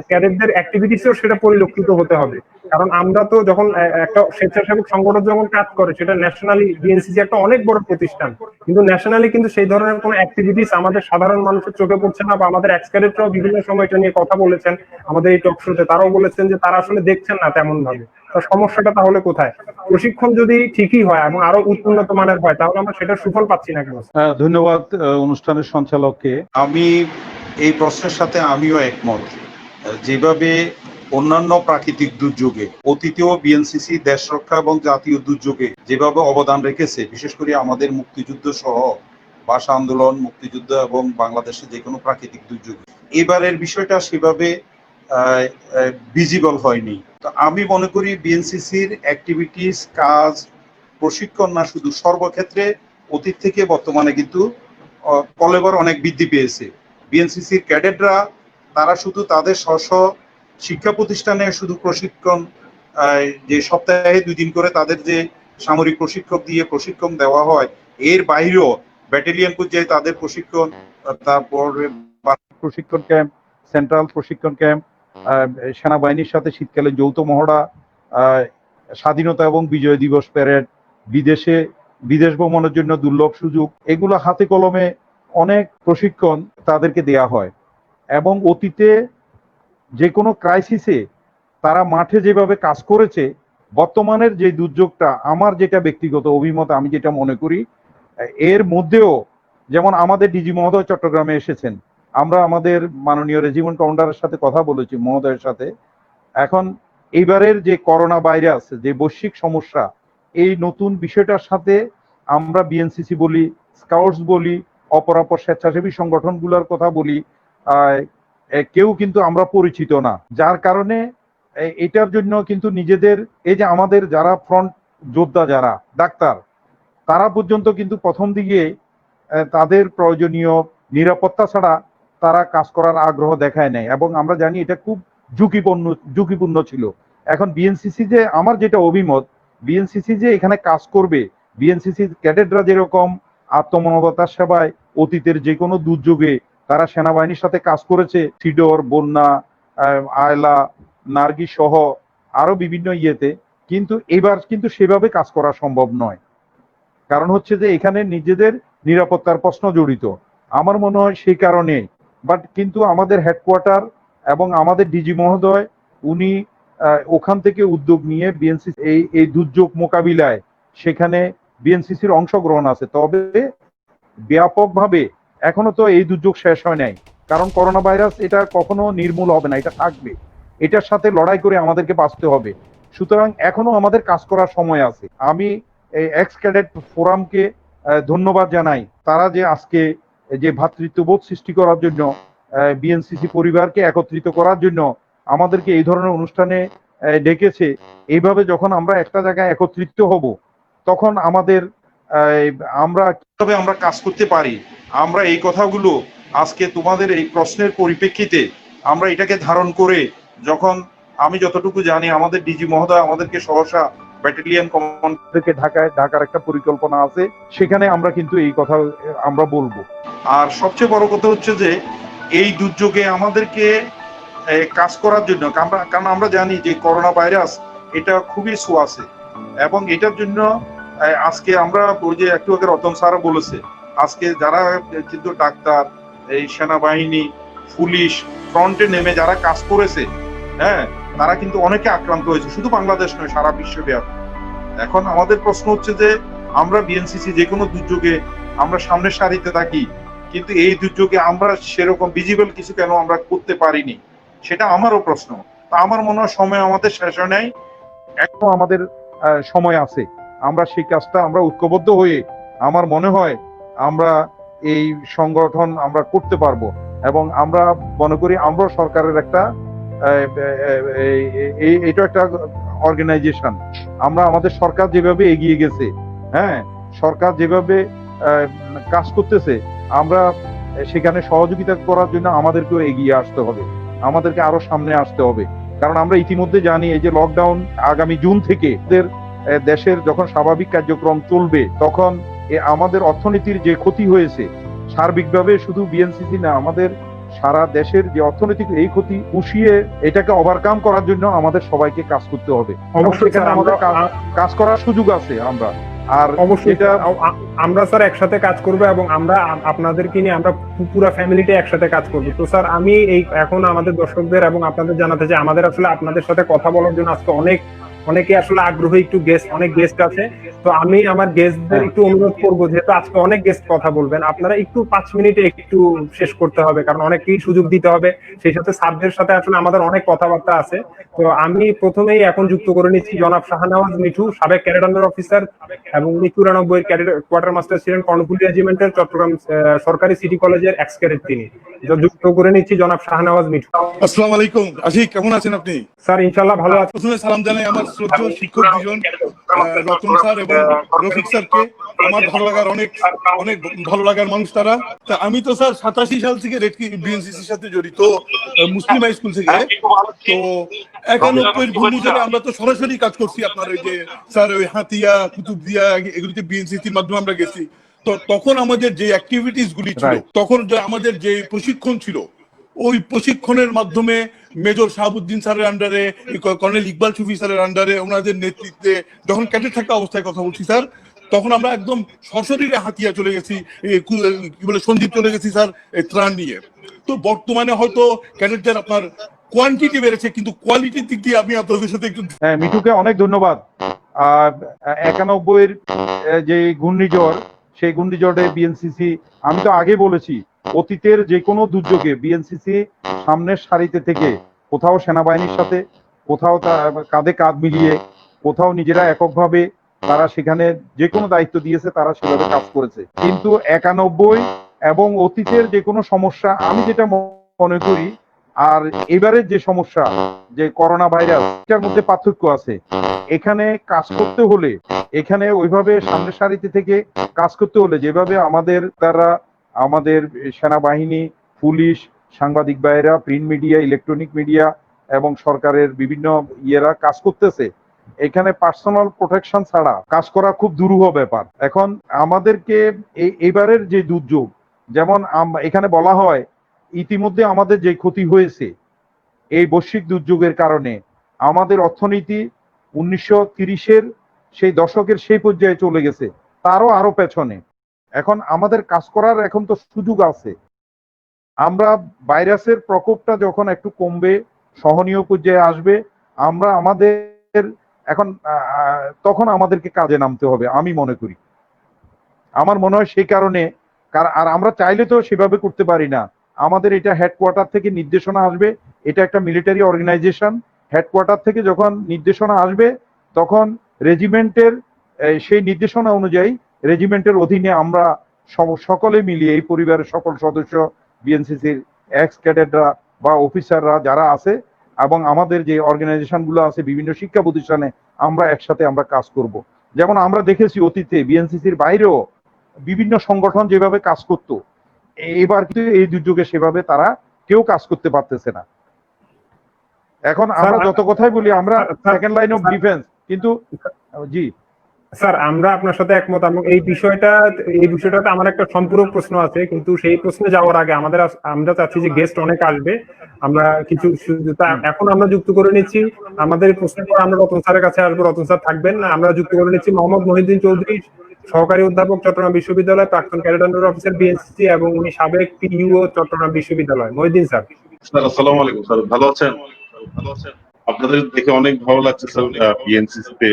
ক্যাডেটদের অ্যাক্টিভিটিসেও সেটা পরিলক্ষিত হতে হবে। কারণ আমরা তো যখন একটা স্বেচ্ছাসেবক সংগঠন যখন কাজ করে, সেটা ন্যাশনালি বিএনসিসি একটা অনেক বড় প্রতিষ্ঠান, কিন্তু ন্যাশনালি কিন্তু সেই ধরনের কোনো অ্যাক্টিভিটিস আমাদের সাধারণ মানুষের চোখে পড়ছে না, বা আমাদের এক্স ক্যাডেটরাও বিভিন্ন সময় এটা নিয়ে কথা বলেছেন আমাদের এই টক শোতে, তারাও বলেছেন যে তারা আসলে দেখছেন না তেমন ভাবে। সমস্যাটা তাহলে কোথায়? প্রশিক্ষণ যদি ঠিকই হয় এবং আরো উন্নত মানের হয়, তাহলে আমরা সেটা সুফল পাচ্ছি না কেন? ধন্যবাদ অনুষ্ঠানের সঞ্চালককে। আমি এই প্রশ্নের সাথে আমিও একমত। যেভাবে অন্যান্য প্রাকৃতিক দুর্যোগে অতীতেও বিএনসিসি দেশ রক্ষা এবং জাতীয় দুর্যোগে যেভাবে অবদান রেখেছে, বিশেষ করে আমাদের মুক্তিযুদ্ধ সহ ভাষা আন্দোলন, মুক্তিযুদ্ধ এবং বাংলাদেশে যে কোনো প্রাকৃতিক দুর্যোগে, এবারের বিষয়টা সেভাবে ভিজিবল হয়নি। তো আমি মনে করি বিএনসিসির অ্যাক্টিভিটিস, কাজ, প্রশিক্ষণ না শুধু সর্বক্ষেত্রে অতীত থেকে বর্তমানে কিন্তু কলেবর অনেক বৃদ্ধি পেয়েছে। বিএনসিসির ক্যাডেটরা তারা শুধু তাদের স্ব শিক্ষা প্রতিষ্ঠানে শুধু প্রশিক্ষণ, যে সপ্তাহে 2 দিন করে তাদের যে সামরিক প্রশিক্ষক দিয়ে প্রশিক্ষণ দেওয়া হয়, এর বাইরেও ব্যাটালিয়ন পর্যায়ে তাদের প্রশিক্ষণ, তারপরে প্রশিক্ষণ ক্যাম্প, সেন্ট্রাল প্রশিক্ষণ ক্যাম্প, সেনাবাহিনীর সাথে শীতকালে যৌথ মহড়া, স্বাধীনতা এবং বিজয় দিবস প্যারেড, বিদেশে বিদেশ ভ্রমণের জন্য দুর্লভ সুযোগ, এগুলো হাতে কলমে অনেক প্রশিক্ষণ তাদেরকে দেয়া হয়। এবং অতীতে যে কোনো ক্রাইসিসে তারা মাঠে যেভাবে কাজ করেছে, বর্তমানের যে দুর্যোগটা, আমার যেটা ব্যক্তিগত অভিমত, আমি যেটা মনে করি, এর মধ্যেও যেমন আমাদের ডিজি মহোদয় চট্টগ্রামে এসেছেন, আমরা আমাদের মাননীয় রেজিমেন্ট কমান্ডারের সাথে কথা বলেছি, মহোদয়ের সাথে। এখন এইবারের যে করোনা ভাইরাস, যে বৈশ্বিক সমস্যা, এই নতুন বিষয়টার সাথে আমরা বিএনসিসি বলি, স্কাউটস বলি, অপরাপর স্বেচ্ছাসেবী সংগঠনগুলোর কথা বলি, কেউ কিন্তু আমরা পরিচিত না। যার কারণে এটার জন্য কিন্তু নিজেদের, এই যে আমাদের যারা ফ্রন্ট যোদ্ধা, যারা ডাক্তার, তারা পর্যন্ত কিন্তু প্রথম দিকে তাদের প্রয়োজনীয় নিরাপত্তা ছাড়া তারা কাজ করার আগ্রহ দেখায় নাই, এবং আমরা জানি এটা খুব ঝুঁকিপূর্ণ ছিল। এখন বিএনসিসি যে, আমার যেটা অভিমত, বিএনসিসি যে এখানে কাজ করবে, বিএনসিসি ক্যাডেটরা যেরকম আত্মমানবতার সেবায় অতীতের যে কোনো দুর্যোগে তারা সেনাবাহিনীর সাথে কাজ করেছে, সিডর, বন্যা, আয়লা, নার্গি সহ আরো বিভিন্ন ইয়েতে, কিন্তু এবার কিন্তু সেভাবে কাজ করা সম্ভব নয়। কারণ হচ্ছে যে এখানে নিজেদের নিরাপত্তার প্রশ্ন জড়িত, আমার মনে হয় সেই কারণে। বাট কিন্তু আমাদের হেডকোয়ার্টার এবং আমাদের ডিজি মহোদয়, উনি ওখান থেকে উদ্যোগ নিয়ে বিএনসিসি এই দুর্যোগ মোকাবিলায় সেখানে বিএনসিসির অংশগ্রহণ আছে। তবে ব্যাপকভাবে এখনো তো এই দুর্যোগ শেষ হয় নাই, কারণ করোনা ভাইরাস এটা কখনো নির্মূল হবে না, এটা থাকবে, এটার সাথে লড়াই করে আমাদেরকে বাঁচতে হবে। সুতরাং এখনো আমাদের কাজ করার সময় আছে। আমি এই এক্স ক্যাডেট ফোরামকে ধন্যবাদ জানাই, তারা যে আজকে যে ভ্রাতৃত্ববোধ সৃষ্টি করার জন্য, বিএনসিসি পরিবারকে একত্রিত করার জন্য আমাদেরকে এই ধরনের অনুষ্ঠানে ডেকেছে। এইভাবে যখন আমরা একটা জায়গায় একত্রিত হব, তখন আমাদের আমরা কিভাবে আমরা কাজ করতে পারি, আমরা এই কথাগুলো আজকে তোমাদের এই প্রশ্নের পরিপ্রেক্ষিতে আমরা এটাকে ধারণ করে, যখন আমি যতটুকু জানি আমাদের ডিজি মহোদয় আমাদেরকে সহসা ব্যাটালিয়ন কমান্ডারকে ঢাকার একটা পরিকল্পনা আছে, সেখানে আমরা কিন্তু এই কথা আমরা বলবো। আর সবচেয়ে বড় কথা হচ্ছে যে এই দুর্যোগে আমাদেরকে কাজ করার জন্য, কারণ আমরা জানি যে করোনা ভাইরাস এটা খুবই ছোঁয়াচে, এবং এটার জন্য আজকে আমরা ওই যে একটু আগে রতন স্যার বলেছে, আজকে যারা কিন্তু ডাক্তার, এই সেনাবাহিনী, পুলিশ ফ্রন্টে নেমে যারা কাজ করেছে, হ্যাঁ, তারা কিন্তু অনেকে আক্রান্ত হয়েছে, শুধু বাংলাদেশ নয়, সারা বিশ্বব্যাপী। এখন আমাদের প্রশ্ন হচ্ছে যে আমরা বিএনসিসি যে কোনো দুর্যোগে আমরা সামনের সারিতে থাকি, কিন্তু এই দুর্যোগে আমরা সেরকম ভিজিবল কিছু কেন আমরা করতে পারিনি, সেটা আমারও প্রশ্ন। তা আমার মনে হয় সময় আমাদের শেষ হয় নাই, এখনো আমাদের সময় আছে, আমরা সেই কাজটা আমরা ঐক্যবদ্ধ হয়ে আমার মনে হয় আমরা এই সংগঠন আমরা করতে পারবো। এবং আমরা মনে করি আমরা সরকারের একটা এটা একটা অর্গানাইজেশন, আমরা আমাদের সরকার যেভাবে এগিয়ে গেছে, হ্যাঁ, সরকার যেভাবে কাজ করতেছে, আমরা সেখানে সহযোগিতা করার জন্য আমাদেরকেও এগিয়ে আসতে হবে, আমাদেরকে আরো সামনে আসতে হবে। কারণ আমরা ইতিমধ্যে জানি এই যে লকডাউন আগামী জুন থেকে দেশের যখন স্বাভাবিক কার্যক্রম চলবে, তখন আমাদের অর্থনীতির যে ক্ষতি হয়েছে সার্বিকভাবে, শুধু বিএনসিসি না, আমাদের সারা দেশের যে অর্থনৈতিক এই ক্ষতি পুষিয়ে এটাকে ওভারকাম করার জন্য আমাদের সবাইকে কাজ করতে হবে। অবশ্যই আমাদের কাজ করার সুযোগ আছে, আমরা আর অবশ্যই আমরা স্যার একসাথে কাজ করব, এবং আমরা আপনাদেরকে নিয়ে আমরা পুরো ফ্যামিলিটা একসাথে কাজ করব। তো স্যার আমি এই এখন আমাদের দর্শকদের এবং আপনাদের জানাতে চাই, আমাদের আসলে আপনাদের সাথে কথা বলার জন্য আজকে অনেকে আসলে আগ্রহী, অনেক গেস্ট আছে। তো আমি আমার গেস্টদের একটু অনুরোধ করবো, যেহেতু আজকে অনেক গেস্ট কথা বলবেন, আপনারা একটু 5 মিনিটে একটু শেষ করতে হবে, কারণ অনেককেই সুযোগ দিতে হবে। সেই সাথে স্যারদের সাথে আসলে আমাদের অনেক কথাবার্তা আছে। তো আমি প্রথমেই এখন যুক্ত করে নিচ্ছি জনাব শাহনওয়াজ মিঠু, সাবেক ক্যাডেট আন্ডার অফিসার, এবং 94 এর ক্যাডেট কোয়ার্টার মাস্টার ছিলেন কর্ণফুলী রেজিমেন্টের চট্টগ্রাম সরকারি সিটি কলেজের এক্স ক্যাডেট। তিনি যুক্ত করে নিচ্ছি জনাব শাহনওয়াজ মিঠু। আসসালামু আলাইকুম। আশিক, কেমন আছেন আপনি? স্যার ইনশাআল্লাহ ভালো আছি। প্রথমে সালাম জানাই আমার শ্রদ্ধেয় শিক্ষক দুজন, রতন স্যার এবং রফিক স্যারকে। আমার ভালো লাগার অনেক ভালো লাগার মানুষ তারা। তা আমি তো স্যার 87 সাল থেকে রেড বিএনসিসির সাথে জড়িত, মুসলিম হাই স্কুল থেকে। তো 91 ঘূর্ণিঝড়ে আমরা তো সরাসরি কাজ করছি আপনার ওই যে স্যার ওই হাতিয়া, কুতুবদিয়া, এগুলিতে বিএনসিসির মাধ্যমে আমরা গেছি। তো তখন আমাদের যে অ্যাক্টিভিটিস গুলি ছিল, তখন আমাদের যে প্রশিক্ষণ ছিল, ওই প্রশিক্ষণের মাধ্যমে মেজর শাহাবুদ্দিন স্যারের আন্ডারে, কর্নেল ইকবাল সুফি স্যারের আন্ডারে, ওনাদের নেতৃত্বে যখন ক্যাডেট থাকা অবস্থায় কথা বলছি স্যার, তখন আমরা একদম সশরীরে হাতিয়া চলে গেছি, কি বলে সন্দীপ চলে গেছি স্যার ত্রাণ নিয়ে। তো বর্তমানে হয়তো ক্যাডেটদের আপনার কোয়ান্টিটি বেড়েছে, কিন্তু কোয়ালিটির দিক দিয়ে আমি আপনাদের সাথে একটু। হ্যাঁ, মিঠুকে অনেক ধন্যবাদ। 91-এর যে ঘূর্ণিঝড়, সেই ঘূর্ণিঝড়ে বিএনসিসি, আমি তো আগে বলেছি, অতীতের যে কোনো দুর্যোগে বিএনসিসি সামনের সারিতে থেকে কোথাও সেনাবাহিনীর সাথে, কোথাও কাঁধে কাঁধ মিলিয়ে, কোথাও নিজেরা এককভাবে তারা সেখানে যে কোনো দায়িত্ব দিয়েছে তারা সেভাবে কাজ করেছে। কিন্তু 91 এবং অতীতের যে কোনো সমস্যা, আমি যেটা মনে করি, আর এবারের যে সমস্যা, যে করোনা ভাইরাস, এটার মধ্যে পার্থক্য আছে। এখানে কাজ করতে হলে, এখানে ওইভাবে সামনের সারিতে থেকে কাজ করতে হলে যেভাবে আমাদের সেনাবাহিনী, পুলিশ, সাংবাদিক ভাইয়েরা, প্রিন্ট মিডিয়া, ইলেকট্রনিক মিডিয়া এবং সরকারের বিভিন্ন ইয়েরা কাজ করতেছে, এখানে পার্সোনাল প্রোটেকশন ছাড়া কাজ করা খুব দুরূহ ব্যাপার। এখন আমাদেরকে এবারের যে দুর্যোগ, যেমন এখানে বলা হয় ইতিমধ্যে আমাদের যে ক্ষতি হয়েছে এই বৈশ্বিক দুর্যোগের কারণে, আমাদের অর্থনীতি 1930-এর সেই দশকের সেই পর্যায়ে চলে গেছে, তারও আরো পেছনে। এখন আমাদের কাজ করার এখন তো সুযোগ আছে। আমরা ভাইরাসের প্রকোপটা যখন একটু কমবে, সহনীয় পর্যায়ে আসবে, আমরা আমাদের এখন তখন আমাদেরকে কাজে নামতে হবে আমি মনে করি। আমার মনে হয় সেই কারণে, আর আমরা চাইলে তো সেভাবে করতে পারি না। আমাদের এটা হেডকোয়ার্টার থেকে নির্দেশনা আসবে, এটা একটা মিলিটারি অর্গানাইজেশন। হেডকোয়ার্টার থেকে যখন নির্দেশনা আসবে, তখন রেজিমেন্টের সেই নির্দেশনা অনুযায়ী রেজিমেন্টের অধীনে আমরা সকলে মিলিয়ে, এই পরিবারের সকল সদস্য, বিএনসিসির এক্স ক্যাডেটরা বা অফিসাররা যারা আছে, এবং আমাদের যে অর্গানাইজেশনগুলো আছে বিভিন্ন শিক্ষা প্রতিষ্ঠানে, আমরা একসাথে আমরা কাজ করব। যেমন আমরা দেখেছি অতীতে বিএনসিসির বাইরেও বিভিন্ন সংগঠন যেভাবে কাজ করত, এবার কিন্তু এই দুর্যোগে সেভাবে তারা কেউ কাজ করতে পারতেছে না। এখন আমরা যত কথাই বলি আমরা সেকেন্ড লাইন অফ ডিফেন্স, কিন্তু জি স্যার, আমরা আপনার সাথে একমত। এই বিষয়টাতে আমার একটা সম্পূরক প্রশ্ন আছে, কিন্তু সেই প্রশ্নে যাওয়ার আগে আমরা চাচ্ছি যে গেস্ট অনেক আসবে, আমরা কিছু এখন আমরা যুক্ত করে নিচ্ছি আমাদের প্রশ্নের পর আমরা রতন স্যারের কাছে আসবো। রতন স্যার থাকবেন না, আমরা যুক্ত করে নিচ্ছি মোহাম্মদ মহিউদ্দিন চৌধুরী, সহকারী অধ্যাপক, চট্টগ্রাম বিশ্ববিদ্যালয়, প্রাক্তন ক্যাডেট আন্ডার অফিসার বিএনসিসি, এবং উনি সাবেক পিইও, চট্টগ্রাম বিশ্ববিদ্যালয়। মহিউদ্দিন স্যার। স্যার আসসালামু আলাইকুম। স্যার ভালো আছেন? আপনাদের দেখে অনেক ভালো লাগছে স্যার। বিএনসিসি তে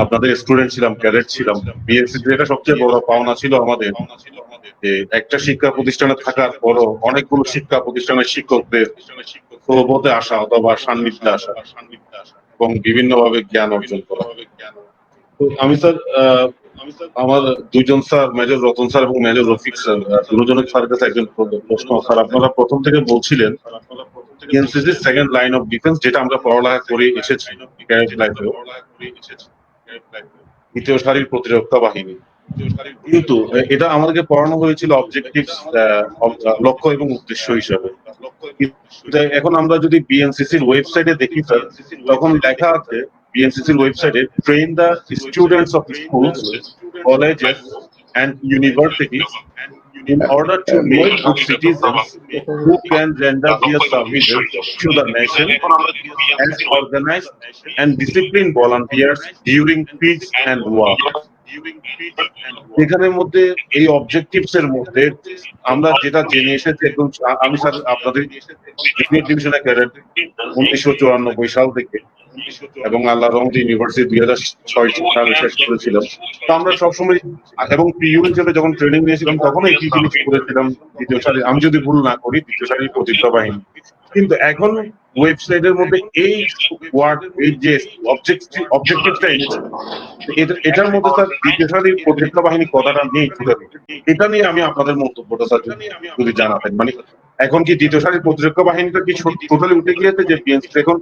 আপনাদের স্টুডেন্ট ছিলাম, ক্যাডেট ছিলাম। বিএনসিসি এটা সবচেয়ে বড় পাওনা ছিল আমাদের, যে একটা শিক্ষা প্রতিষ্ঠানে থাকার পরও অনেকগুলো শিক্ষা প্রতিষ্ঠানের শিক্ষকদের সোহবতে আসা অথবা সান্নিধ্যে আসা এবং বিভিন্নভাবে জ্ঞান অর্জন করা। তো আমি স্যার আমার দুইজন স্যার, মেজর রতন স্যার এবং মেজর রফিক স্যার, দুজনের স্যারের কাছে একজন প্রশ্ন। স্যার আপনারা প্রথম থেকে বলছিলেন বিএনসিসির সেকেন্ড লাইন অফ ডিফেন্স, যেটা আমরা পড়ালেখা করে এসেছি ক্যাডেট লাইফেও, দ্বিতীয় সারির প্রতিরক্ষা বাহিনী। কিন্তু এটা আমাদেরকে পড়ানো হয়েছিল অবজেক্টিভস, লক্ষ্য এবং উদ্দেশ্য হিসাবে। এখন আমরা যদি বিএনসিসির ওয়েবসাইটে দেখি স্যার, তখন লেখা আছে বিএনসিসির ওয়েবসাইটে, train the students of schools, colleges and universities in order to make good citizens who can render their services to the nation as organized and disciplined volunteers during peace and war. এখানের মধ্যে এই objectives এর মধ্যে আমরা যেটা জেনে এসেছি, একদম আমি স্যার আপনাদের ডিভিশনে ক্যাডেট 1994 সাল থেকে, এবং আল্লাহ রহমতে ইউনিভার্সিটি 2006 সালে শেষ করেছিলাম। তো আমরা সবসময়, এবং পিইউ হিসেবে যখন ট্রেনিং নিয়েছিলাম তখন এই জিনিস করেছিলাম দ্বিতীয় সারি, আমি যদি ভুল না করি, দ্বিতীয় সারির প্রতিরক্ষা বাহিনী। কিন্তু এখন ওয়েবসাইটের মধ্যে এই ওয়ার্ড, এই যে অবজেক্টিভটা এনেছে, এটার মধ্যে স্যার দ্বিতীয় সারির প্রতিরক্ষা বাহিনী কথাটা নেই। এটা নিয়ে আমি আপনাদের মন্তব্যটা স্যার যদি জানাতেন। মানে এখন কি দ্বিতীয় সারির প্রতিরক্ষা বাহিনীটা কি টোটালি উঠে গিয়েছে, যে বিএনসি এখন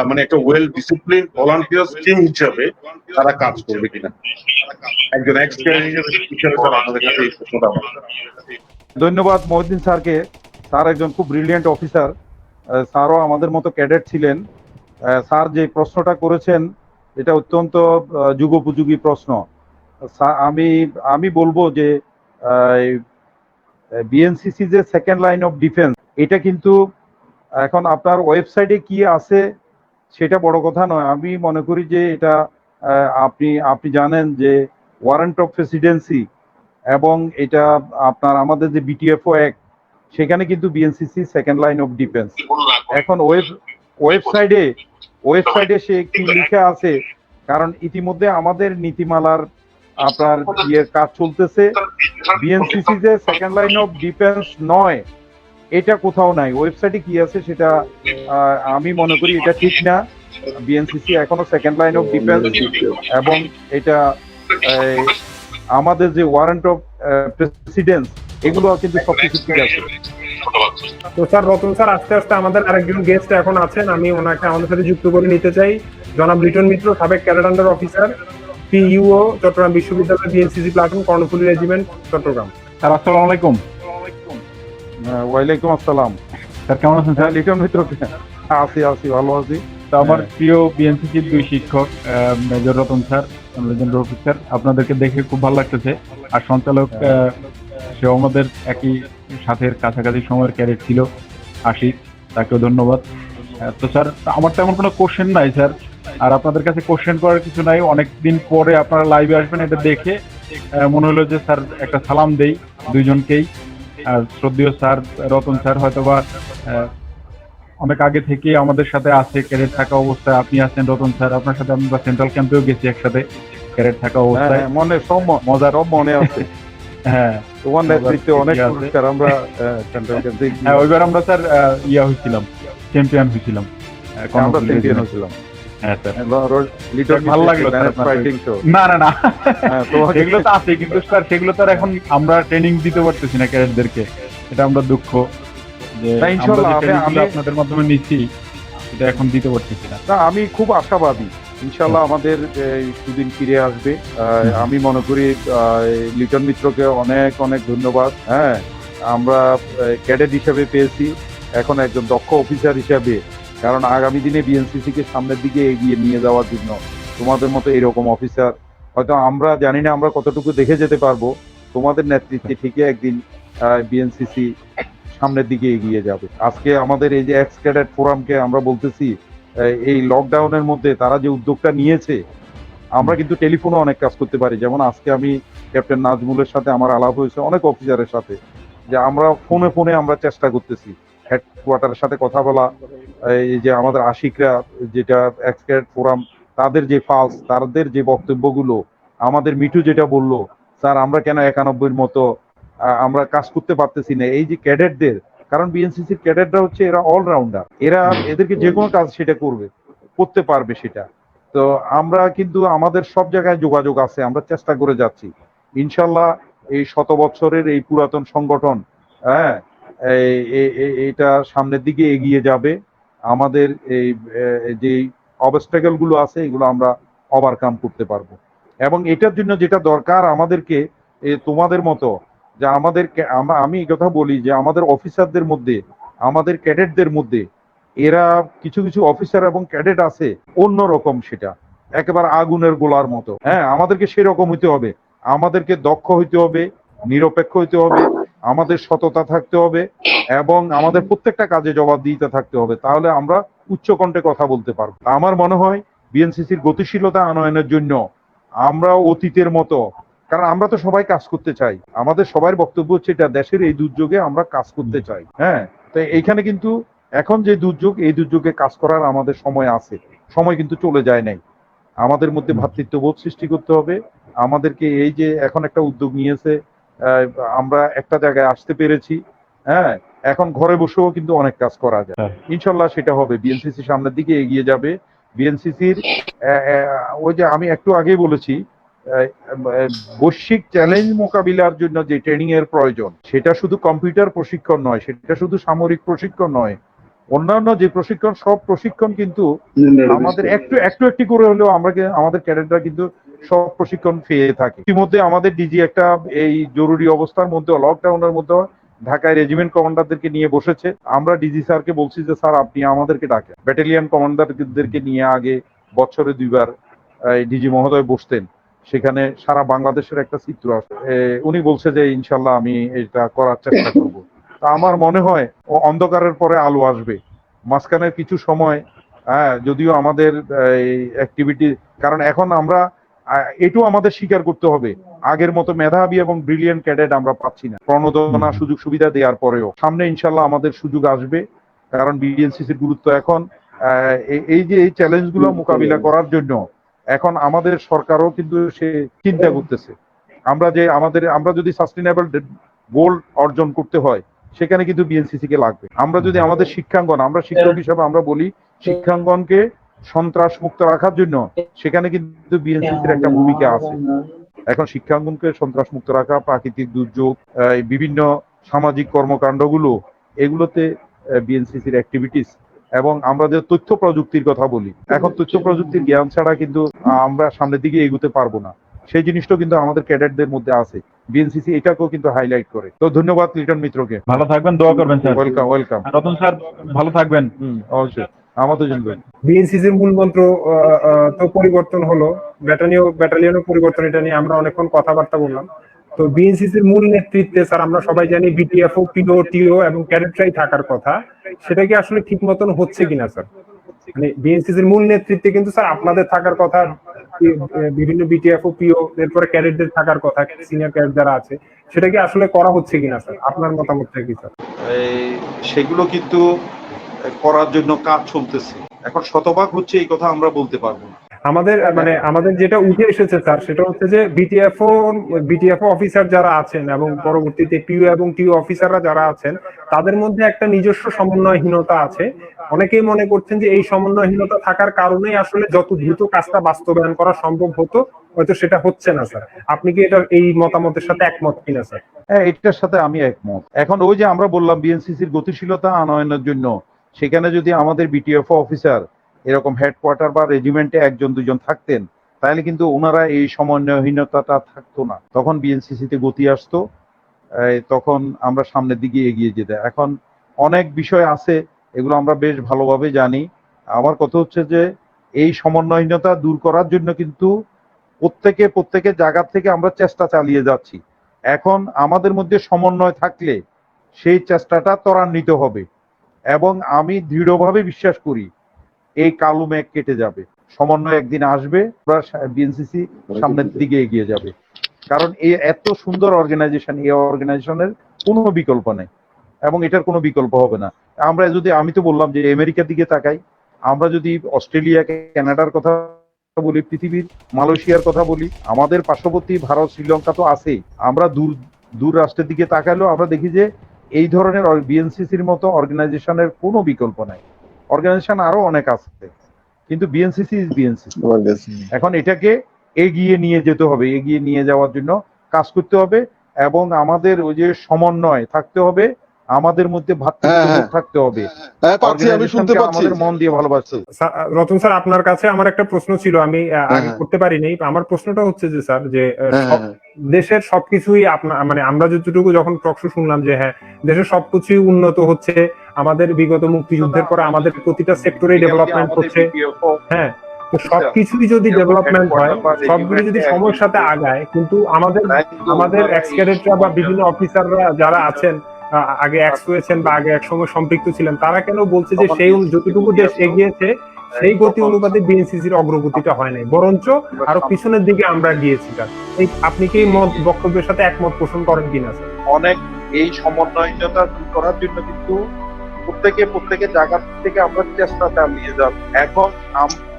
মানে একটা ওয়েল ডিসিপ্লিন ভলান্টিয়ার টিম হিসাবে তারা কাজ করবে কিনা? একজন ধন্যবাদ মহিউদ্দিন স্যারকে। স্যার একজন খুব ব্রিলিয়েন্ট অফিসার, স্যারও আমাদের মতো ক্যাডেট ছিলেন। স্যার যে প্রশ্নটা করেছেন এটা অত্যন্ত যুগোপযোগী প্রশ্ন। আমি বলবো যে বিএনসিসি যে সেকেন্ড লাইন অফ ডিফেন্স, এটা কিন্তু এখন আপনার ওয়েবসাইটে কি আছে সেটা বড় কথা নয়। আমি মনে করি যে এটা আপনি আপনি জানেন যে ওয়ারেন্ট অফ প্রেসিডেন্সি এবং এটা আপনার আমাদের যে বিটিএফও অ্যাক্ট, সেখানে কিন্তু BNCC second line of defence. এখন ওয়েবসাইটে ওয়েবসাইটে সে কি লিখে আছে, কারণ ইতিমধ্যে আমাদের নীতিমালার আপনার কাজ চলতেছে, বিএনসিসি যে সেকেন্ড লাইন অফ ডিফেন্স নয় এটা কোথাও নাই। ওয়েবসাইটে কি আছে সেটা আমি মনে করি এটা ঠিক না। বিএনসিসি এখনো সেকেন্ড লাইন অফ ডিফেন্স এবং এটা আমাদের যে ওয়ারেন্ট অফ প্রেসিডেন্স এগুলো কিন্তু সবকিছু ঠিক আছে। তো স্যার, রতন স্যার আস্তে আস্তে আমাদের আরেকজন গেস্ট এখন আছেন, আমি ওনাকে আমাদের সাথে যুক্ত করে নিতে চাই। জনাব লিটন মিত্র, সাবেক cadet under officer, PU Chittagong বিশ্ববিদ্যালয় BNCC platoon, Karnaphuli regiment, Chittagong. Sir আসসালামু আলাইকুম। ওয়ালাইকুম আসসালাম। স্যার কেমন আছেন স্যার? লিটন মিত্র, আছি ভালো আছি। তো আমার প্রিয় বিএনসিসির দুই শিক্ষক major Ratan sir, legend Rafiq sir, আপনাদেরকে দেখে খুব ভালো লাগতেছে। আর সঞ্চালক সেও আমাদের একই সাথের কাছাকাছি সময়ের ক্যাডেট ছিল, আশিক, তাকেও ধন্যবাদ। তো স্যার আমার তেমন কোনো কোশ্চেন নাই স্যার, আর আপনাদের কাছে কোশ্চেন করার কিছু নাই। অনেকদিন পরে আপনারা লাইভে আসবেন, এটা দেখে মনে হলো যে স্যার একটা সালাম দেই দুইজনকেই। আর শ্রদ্ধেয় স্যার রতন স্যার হয়তোবা অনেক আগে থেকে আমাদের সাথে আছে ক্যাডেট থাকা অবস্থায়। আপনি আছেন রতন স্যার, আপনার সাথে আমরা সেন্ট্রাল ক্যাম্পেও গেছি একসাথে ক্যাডেট থাকা অবস্থায়। মনে সব মজার মনে আছে। হ্যাঁ, তোমার নেতৃত্বে অনেক পুরস্কার আমরা সেন্ট্রাল ক্যাম্পে, হ্যাঁ ওইবার আমরা স্যার হয়েছিলাম, চ্যাম্পিয়ন হয়েছিলাম। আমরা চ্যাম্পিয়ন হয়েছিলাম। হ্যাঁ স্যার, লিটন ভালো লাগলো ফাইটিং শো। না সেগুলো তো আছে, কিন্তু স্যার সেগুলো তো আর এখন আমরা ট্রেনিং দিতে পারতেছি না ক্যাডেটদেরকে, এটা আমরা দুঃখ যে আপনাদের মাধ্যমে নিচ্ছি, এটা এখন দিতে পারতেছি না। আমি খুব আশাবাদী, ইনশাল্লাহ আমাদের সুদিন ফিরে আসবে। আমি মনে করি লিটন মিত্রকে অনেক অনেক ধন্যবাদ। হ্যাঁ, আমরা ক্যাডেট হিসেবে পেয়েছি, এখন একজন দক্ষ অফিসার হিসেবে, কারণ আগামী দিনে বিএনসিসি কে সামনের দিকে এগিয়ে নিয়ে যাওয়ার জন্য তোমাদের মতো এরকম অফিসার হয়তো আমরা জানি না আমরা কতটুকু দেখে যেতে পারবো, তোমাদের নেতৃত্বে ঠিকই একদিন বিএনসিসি সামনের দিকে এগিয়ে যাবে। আজকে আমাদের এই যে এক্স ক্যাডেট ফোরামকে আমরা বলতেছি, এই লকডাউনের মধ্যে তারা যে উদ্যোগটা নিয়েছে, আমরা কিন্তু টেলিফোনে অনেক কাজ করতে পারি। যেমন আজকে আমি ক্যাপ্টেন নাজমুলের সাথে আমার আলাপ হয়েছে, অনেক অফিসারের সাথে, যে আমরা ফোনে আমরা চেষ্টা করতেছি হেডকোয়ার্টারের সাথে কথা বলা। এই যে আমাদের আশিকরা, যেটা এক্স ক্যাডেট ফোরাম, তাদের যে ফালস, তাদের যে বক্তব্যগুলো, আমাদের মিঠু যেটা বললো, স্যার আমরা কেন 91 মতো আমরা কাজ করতে পারতেছি না, এই যে ক্যাডেটদের, কারণ বিএনসিসির ক্যাডেটরা হচ্ছে এরা অলরাউন্ডার, এরা এদেরকে যে কোনো কাজ সেটা করতে পারবে সেটা। তো আমরা কিন্তু আমাদের সব জায়গায় যোগাযোগ আছে, আমরা চেষ্টা করে যাচ্ছি। ইনশাল্লাহ এই 100 বছরের এই পুরাতন সংগঠন, হ্যাঁ, এটা সামনের দিকে এগিয়ে যাবে। আমাদের এই যে অবস্ট্যাকল গুলো আছে এগুলো আমরা ওভারকাম করতে পারবো। এবং এটার জন্য যেটা দরকার আমাদেরকে, তোমাদের মতো, যে আমি এই কথা বলি যে আমাদের অফিসারদের মধ্যে, আমাদের ক্যাডেটদের মধ্যে, এরা কিছু কিছু অফিসার এবং ক্যাডেট আছে অন্যরকম, সেটা একেবারে আগুনের গোলার মতো। হ্যাঁ, আমাদেরকে সেরকম হইতে হবে, আমাদেরকে দক্ষ হইতে হবে, নিরপেক্ষ হইতে হবে, আমাদের সততা থাকতে হবে এবং আমাদের প্রত্যেকটা কাজে জবাবদিহিতা থাকতে হবে, তাহলে আমরা উচ্চকণ্ঠে কথা বলতে পারবো। আমার মনে হয় বিএনসিসির গতিশীলতা আনয়নের জন্য আমরা অতীতের মতো, কারণ আমরা তো সবাই কাজ করতে চাই, আমাদের সবার বক্তব্য হচ্ছে এটা দেশের এই দুর্যোগে আমরা কাজ করতে চাই। হ্যাঁ, তো এইখানে কিন্তু এখন যে দুর্যোগ, এই দুর্যোগে কাজ করার আমাদের সময় আছে, সময় কিন্তু চলে যায় নাই। আমাদের মধ্যে ভ্রাতৃত্ববোধ সৃষ্টি করতে হবে। আমাদেরকে এই যে এখন একটা উদ্যোগ নিয়েছে, আমরা একটা জায়গায় আসতে পেরেছি, হ্যাঁ, এখন ঘরে বসেও কিন্তু অনেক কাজ করা যায়। ইনশাল্লাহ সেটা হবে, বিএনসিসি সামনের দিকে এগিয়ে যাবে। বিএনসিসির ওই যে আমি একটু আগেই বলেছি, বৈশ্বিক চ্যালেঞ্জ মোকাবিলার জন্য যে ট্রেনিং এর প্রয়োজন, সেটা শুধু কম্পিউটার প্রশিক্ষণ নয়, সেটা শুধু সামরিক প্রশিক্ষণ নয়, অন্যান্য যে প্রশিক্ষণ, সব প্রশিক্ষণ কিন্তু আমাদের একটু করে হলেও আমাদের ক্যাডেটরা কিন্তু সব প্রশিক্ষণ পেয়ে থাকে। ইতিমধ্যে আমাদের ডিজি একটা এই জরুরি অবস্থার মধ্যে, লকডাউনের মধ্যে ঢাকায় রেজিমেন্ট কমান্ডারদেরকে নিয়ে বসেছে। আমরা ডিজি স্যারকে বলছি যে স্যার আপনি আমাদেরকে ডাকেন, ব্যাটালিয়ান কমান্ডারদেরকে নিয়ে আগে বছরে 2 বার ডিজি মহোদয় বসতেন, সেখানে সারা বাংলাদেশের একটা চিত্র আসে। উনি বলছে যে ইনশাল্লাহ আমি এটা করার চেষ্টা করব। তা আমার মনে হয় অন্ধকারের পরে আলো আসবে, মাঝখানের কিছু সময় যদিও আমাদের অ্যাক্টিভিটি, কারণ এখন আমরা এটাও আমাদের স্বীকার করতে হবে, আগের মতো মেধাবী এবং ব্রিলিয়েন্ট ক্যাডেট আমরা পাচ্ছি না। প্রণোদনা সুযোগ সুবিধা দেওয়ার পরেও সামনে ইনশাল্লাহ আমাদের সুযোগ আসবে, কারণ বিএনসিসির গুরুত্ব এখন এই যে এই চ্যালেঞ্জগুলো মোকাবিলা করার জন্য এখন আমাদের সরকারও কিন্তু সে চিন্তা করতেছে। আমরা যদি সাস্টেনেবল গোল অর্জন করতে হয় সেখানে কিন্তু বিএনসিসি কে লাগবে। আমরা যদি আমাদের শিক্ষাঙ্গন, আমরা শিক্ষক হিসাবে আমরা বলি শিক্ষাঙ্গনকে সন্ত্রাস মুক্ত রাখার জন্য সেখানে কিন্তু বিএনসিসির একটা ভূমিকা আছে। এখন শিক্ষাঙ্গনকে সন্ত্রাস মুক্ত রাখা, প্রাকৃতিক দুর্যোগ, বিভিন্ন সামাজিক কর্মকাণ্ডগুলো, এগুলোতে বিএনসিসির অ্যাক্টিভিটিস, এবং আমরা যে তথ্য প্রযুক্তির কথা বলি, এখন তথ্য প্রযুক্তির জ্ঞান ছাড়া কিন্তু আমরা সামনের দিকে এগোতে পারবো না। সেই জিনিসটা কিন্তু আমাদের ক্যাডেটদের মধ্যে আছে, বিএনসিসি এটাকেও কিন্তু হাইলাইট করে। তো ধন্যবাদ লিটন মিত্রকে। ভালো থাকবেন, দোয়া করবেন স্যার। ওয়েলকাম। রতন স্যার ভালো থাকবেন। অবশ্যই, আমাদের জন্য। বিএনসিসির মূল মন্ত্র তো পরিবর্তন হলো, ব্যাটালিয়নের পরিবর্তন, এটা নিয়ে আমরা অনেকক্ষণ কথাবার্তা বললাম। তো বিএনসিসির মূল নেতৃত্বে স্যার আমরা সবাই জানি বিটিএফও, পিও, টিও এবং ক্যাডেটরাই থাকার কথা, সেটা কি আসলে ঠিক মতন হচ্ছে কিনা স্যার? মানে বিএনসিসির মূল নেতৃত্বে কিন্তু স্যার আপনাদের থাকার কথা, বিভিন্ন বিটিএফও, পিও, এরপরে ক্যাডেটদের থাকার কথা, সিনিয়র ক্যাডেট যারা আছে, সেটা কি আসলে করা হচ্ছে কিনা স্যার? আপনার মতামতটা কি স্যার? সেগুলো কিন্তু করার জন্য কাজ চলতেছে, এখন শতভাগ হচ্ছে এই কথা আমরা বলতে পারবো না। আমাদের যেটা উঠে এসেছে স্যার, সেটা হচ্ছে যে বিটিএফও অফিসার যারা আছেন এবং পরবর্তীতে পিও এবং টিও অফিসাররা যারা আছেন, তাদের মধ্যে একটা নিজস্ব সমন্বয়হীনতা আছে। অনেকেই মনে করছেন যে এই সমন্বয়হীনতা থাকার কারণেই আসলে যত দ্রুত কাজটা বাস্তবায়ন করা সম্ভব হতো, হয়তো সেটা হচ্ছে না স্যার। আপনি কি এটা এই মতামতের সাথে একমত কিনা স্যার? হ্যাঁ, এটার সাথে আমি একমত। এখন ওই যে আমরা বললাম বিএনসিসির গতিশীলতা আনয়নের জন্য সেখানে যদি আমাদের বিটিএফও অফিসার এরকম হেডকোয়ার্টার বা রেজিমেন্টে একজন দুজন থাকতেন, তাহলে কিন্তু ওনারা এই সমন্বয়হীনতাটা থাকতো না, তখন বিএনসিসিতে গতি আসতো, তখন আমরা সামনের দিকে এগিয়ে যেতে। এখন অনেক বিষয় আছে, এগুলো আমরা বেশ ভালোভাবে জানি। আমার কথা হচ্ছে যে এই সমন্বয়হীনতা দূর করার জন্য কিন্তু প্রত্যেকের জায়গা থেকে আমরা চেষ্টা চালিয়ে যাচ্ছি। এখন আমাদের মধ্যে সমন্বয় থাকলে সেই চেষ্টাটা ত্বরান্বিত হবে, এবং আমি দৃঢ়ভাবে বিশ্বাস করি এই কালো মেঘ কেটে যাবে, সমন্বয় একদিন আসবে, বিএনসিসি সামনের দিকে এগিয়ে যাবে। কারণ এই এত সুন্দর অর্গানাইজেশন, এই অর্গানাইজেশনের কোনো বিকল্প নেই এবং এটার কোনো বিকল্প হবে না। আমি তো বললাম যে আমেরিকার দিকে তাকাই, আমরা যদি অস্ট্রেলিয়া, কানাডার কথা বলি, পৃথিবীর মালয়েশিয়ার কথা বলি, আমাদের পার্শ্ববর্তী ভারত, শ্রীলঙ্কা তো আছেই, আমরা দূর রাষ্ট্রের দিকে তাকালেও আমরা দেখি যে এই ধরনের বিএনসিসির মতো অর্গানাইজেশনের কোনো বিকল্প নাই। অর্গানাইজেশন আরো অনেক আছে, কিন্তু বিএনসিসি ইজ বিএনসিসি। এখন এটাকে এগিয়ে নিয়ে যেতে হবে, এগিয়ে নিয়ে যাওয়ার জন্য কাজ করতে হবে, এবং আমাদের ওই যে সমন্বয় থাকতে হবে, আমাদের মধ্যে ভ্রাতৃত্ববোধ থাকতে হবে, আমাদের মন দিয়ে ভালোবাসতে। রতন স্যার, আপনার কাছে আমার একটা প্রশ্ন ছিল, আমি আগে করতে পারিনি। আমার প্রশ্নটা হচ্ছে যে স্যার, যে দেশের সবকিছুই আমরা যতটুকু যখন টকশো শুনলাম যে হ্যাঁ দেশের সবকিছুই উন্নত হচ্ছে, আমাদের বিগত মুক্তিযুদ্ধের পরে আমাদের প্রতিটা সেক্টরে ডেভেলপমেন্ট হচ্ছে, হ্যাঁ, তো সবকিছুই যদি ডেভেলপমেন্ট হয়, সবগুলো যদি সময়ের সাথে আগায়, কিন্তু আমাদের এক্স ক্যাডেটরা বা বিভিন্ন অফিসাররা যারা আছেন, আগে এক্স হয়েছেন বা আগে এক সময় সম্পৃক্ত ছিলেন, তারা কেন বলছে যে সেই যতটুকু দেশ এগিয়েছে সেই গতি অনুপাতে বিএনসিসির অগ্রগতিটা হয় নাই, বরঞ্চ আরো পিছনের দিকে আমরা গিয়েছি? আপনি কি বক্তব্যের সাথে একমত পোষণ করেন কিনা স্যার? অনেক এই সমন্বয়হীনতা দূর করার জন্য কিন্তু প্রত্যেকের জায়গা থেকে আমরা চেষ্টা চালিয়ে যাব। এখন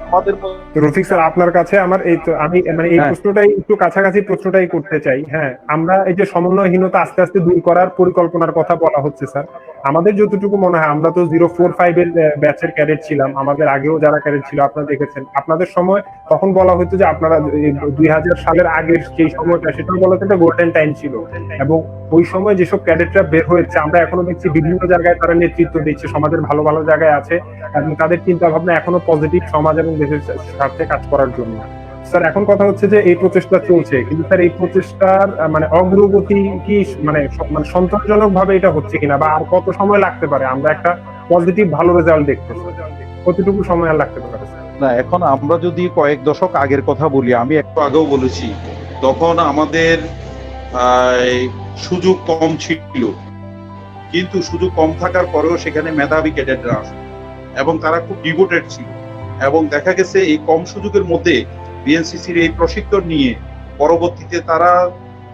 আমাদের রফিক স্যার, আপনার কাছে আমার আমি এই প্রশ্নটাই একটু কাছাকাছি প্রশ্নটাই করতে চাই। হ্যাঁ, আমরা এই যে সমন্বয়হীনতা আস্তে আস্তে দূর করার পরিকল্পনার কথা বলা হচ্ছে স্যার, আমাদের যতটুকু মনে হয়, আমরা তো 045 এর ব্যাচের ক্যাডেট ছিলাম, আমাদের আগেও যারা ক্যাডেট ছিল আপনারা দেখেছেন, আপনাদের সময় তখন বলা হতো যে আপনারা 2000 সালের আগের সেই সময়টা, সেটাও বলা হতো গোল্ডেন টাইম ছিল, এবং ওই সময় যেসব ক্যাডেটরা বের হয়েছে আমরা এখনো দেখছি বিভিন্ন জায়গায় তারা নেতৃত্ব দিচ্ছে, সমাজের ভালো ভালো জায়গায় আছে, এবং তাদের চিন্তা ভাবনা এখনো পজিটিভ, সমাজ এবং দেশের স্বার্থে কাজ করার জন্য। স্যার, এখন কথা হচ্ছে যে এই প্রচেষ্টা চলছে, কিন্তু স্যার এই প্রচেষ্টার অগ্রগতি কি সন্তোষজনক ভাবে এটা হচ্ছে কিনা, বা আর কত সময় লাগতে পারে আমরা একটা পজিটিভ ভালো রেজাল্ট দেখতে? কতটুকু সময় আর লাগতে পারে না? এখন আমরা যদি কয়েক দশক আগের কথা বলি, আমি একটু আগেও বলেছি, তখন আমাদের সুযোগ কম ছিল, কিন্তু সুযোগ কম থাকার পরেও সেখানে মেধাবী ক্যাডেটরা আছে। এবং তারা খুব ডিভোটেড ছিল। এবং দেখা গেছে এই কম সুযোগের মধ্যে বিএনসিসির এই প্রশিক্ষণ নিয়ে পরবর্তীতে তারা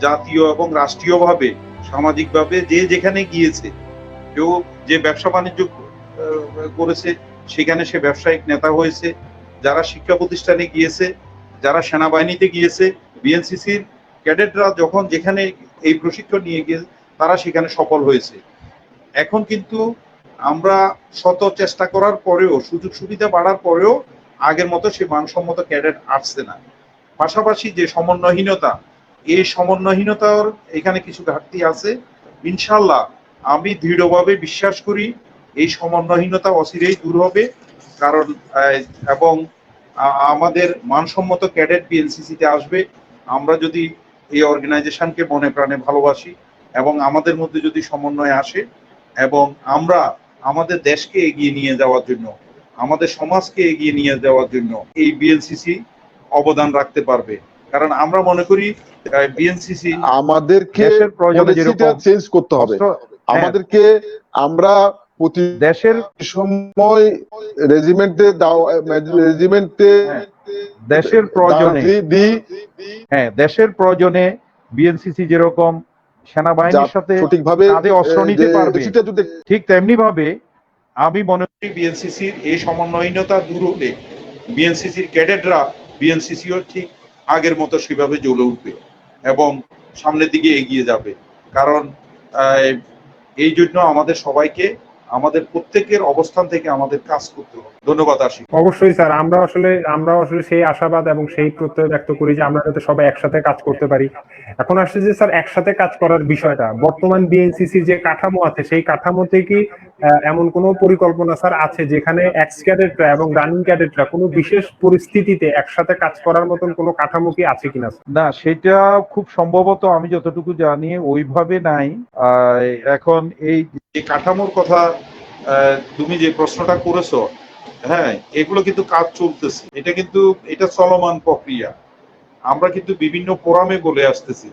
জাতীয় এবং রাষ্ট্রীয়ভাবে সামাজিকভাবে যে যেখানে গিয়েছে, কেউ যে ব্যবসা বাণিজ্য করেছে সেখানে সে ব্যবসায়িক নেতা হয়েছে, যারা শিক্ষা প্রতিষ্ঠানে গিয়েছে, যারা সেনাবাহিনীতে গিয়েছে, বিএনসিসির ক্যাডেটরা যখন যেখানে এই প্রশিক্ষণ নিয়ে গিয়ে তারা সেখানে সফল হয়েছে। এখন কিন্তু আমরা শত চেষ্টা করার পরেও, সুযোগ সুবিধা বাড়ার পরেও আগের মতো সে মানসম্মত ক্যাডেট আসছে না। পাশাপাশি যে সমন্বয়হীনতা, এই সমন্বয়হীনতার এখানে কিছু ঘাটতি আছে। ইনশাল্লাহ আমি দৃঢ়ভাবে বিশ্বাস করি এই সমন্বয়হীনতা অচিরেই দূর হবে। কারণ এবং আমাদের মানসম্মত ক্যাডেট বিএনসিসিতে আসবে। আমরা যদি এই অর্গানাইজেশনকে মনে প্রাণে ভালোবাসি এবং আমাদের মধ্যে যদি সমন্বয় আসে এবং আমরা আমাদের দেশকে এগিয়ে নিয়ে যাওয়ার জন্য, আমাদের সমাজকে এগিয়ে নিয়ে যাওয়ার জন্য এই বিএনসিসি অবদান রাখতে পারবে। কারণ আমরা মনে করি বিএনসিসি আমাদেরকে দেশের প্রয়োজনে পলিসিটা যেরকম চেঞ্জ করতে হবে। আমাদেরকে আমরা প্রতি দেশের সময় রেজিমেন্টে দেশের প্রয়োজনে দিই, হ্যাঁ, দেশের প্রয়োজনে বিএনসিসি যেরকম সেনাবাহিনীর সাথে সঠিকভাবে কাঁধে অস্ত্র নিতে পারবে, সেটা যদি ঠিক তেমনি ভাবে আমি মনে করি বিএনসিসির এই সমন্বয়হীনতা দূর হলে বিএনসিসির ক্যাডেটরা বিএনসিসিও ঠিক আগের মতো সেভাবে জ্বলে উঠবে এবং সামনের দিকে এগিয়ে যাবে। কারণ এই জন্য আমাদের সবাইকে আমাদের প্রত্যেকের অবস্থান থেকে আমাদের কাজ করতে হবে। ধন্যবাদ আশিক। অবশ্যই স্যার, আমরা আসলে সেই আশাবাদ এবং সেই প্রত্যয় ব্যক্ত করি যে আমরা যাতে সবাই একসাথে কাজ করতে পারি। এখন আসছে যে স্যার একসাথে কাজ করার বিষয়টা, বর্তমান বিএনসিসির যে কাঠামো আছে সেই কাঠামোতে কি এমন কোনো পরিকল্পনা স্যার আছে যেখানে এক্স ক্যাডেটরা এবং রানিং ক্যাডেটরা কোনো বিশেষ পরিস্থিতিতে একসাথে কাজ করার মতন কোনো কাঠামো কি আছে কিনা? না, সেটা খুব সম্ভবত আমি যতটুকু জানি ওইভাবে নাই। এখন এই যে কাঠামোর কথা তুমি যে প্রশ্নটা করেছো, হ্যাঁ, এগুলো কিন্তু কাজ চলতেছে। এটা চলমান প্রক্রিয়া। আমরা কিন্তু বিভিন্ন ফোরামে বলে আসতেছি,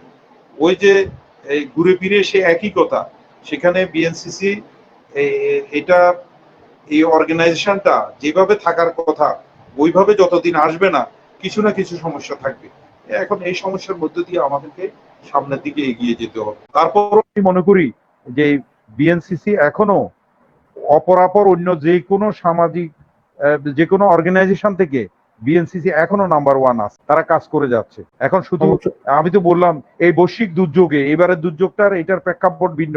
ওই যে ঘুরে ফিরে সে একই কথা। সেখানে বিএনসিসি এই অর্গানাইজেশনটা যেভাবে থাকার কথা ওইভাবে যতদিন আসবে না, কিছু না কিছু সমস্যা থাকবে। এখন এই সমস্যার মধ্যে দিয়ে আমাদেরকে সামনের দিকে এগিয়ে যেতে হবে। তারপর আমি মনে করি যে বিএনসিসি এখনো অপরাপর অন্য যে কোনো সামাজিক যে কোনো অর্গানাইজেশন থেকে বিএনসিসি এখনো নাম্বার 1 আছে, তারা কাজ করে যাচ্ছে। এখন শুধু আমি তো বললাম এই বৈশ্বিক দুর্যোগে, এবারের দুর্যোগটার এটার প্রেক্ষাপট ভিন্ন।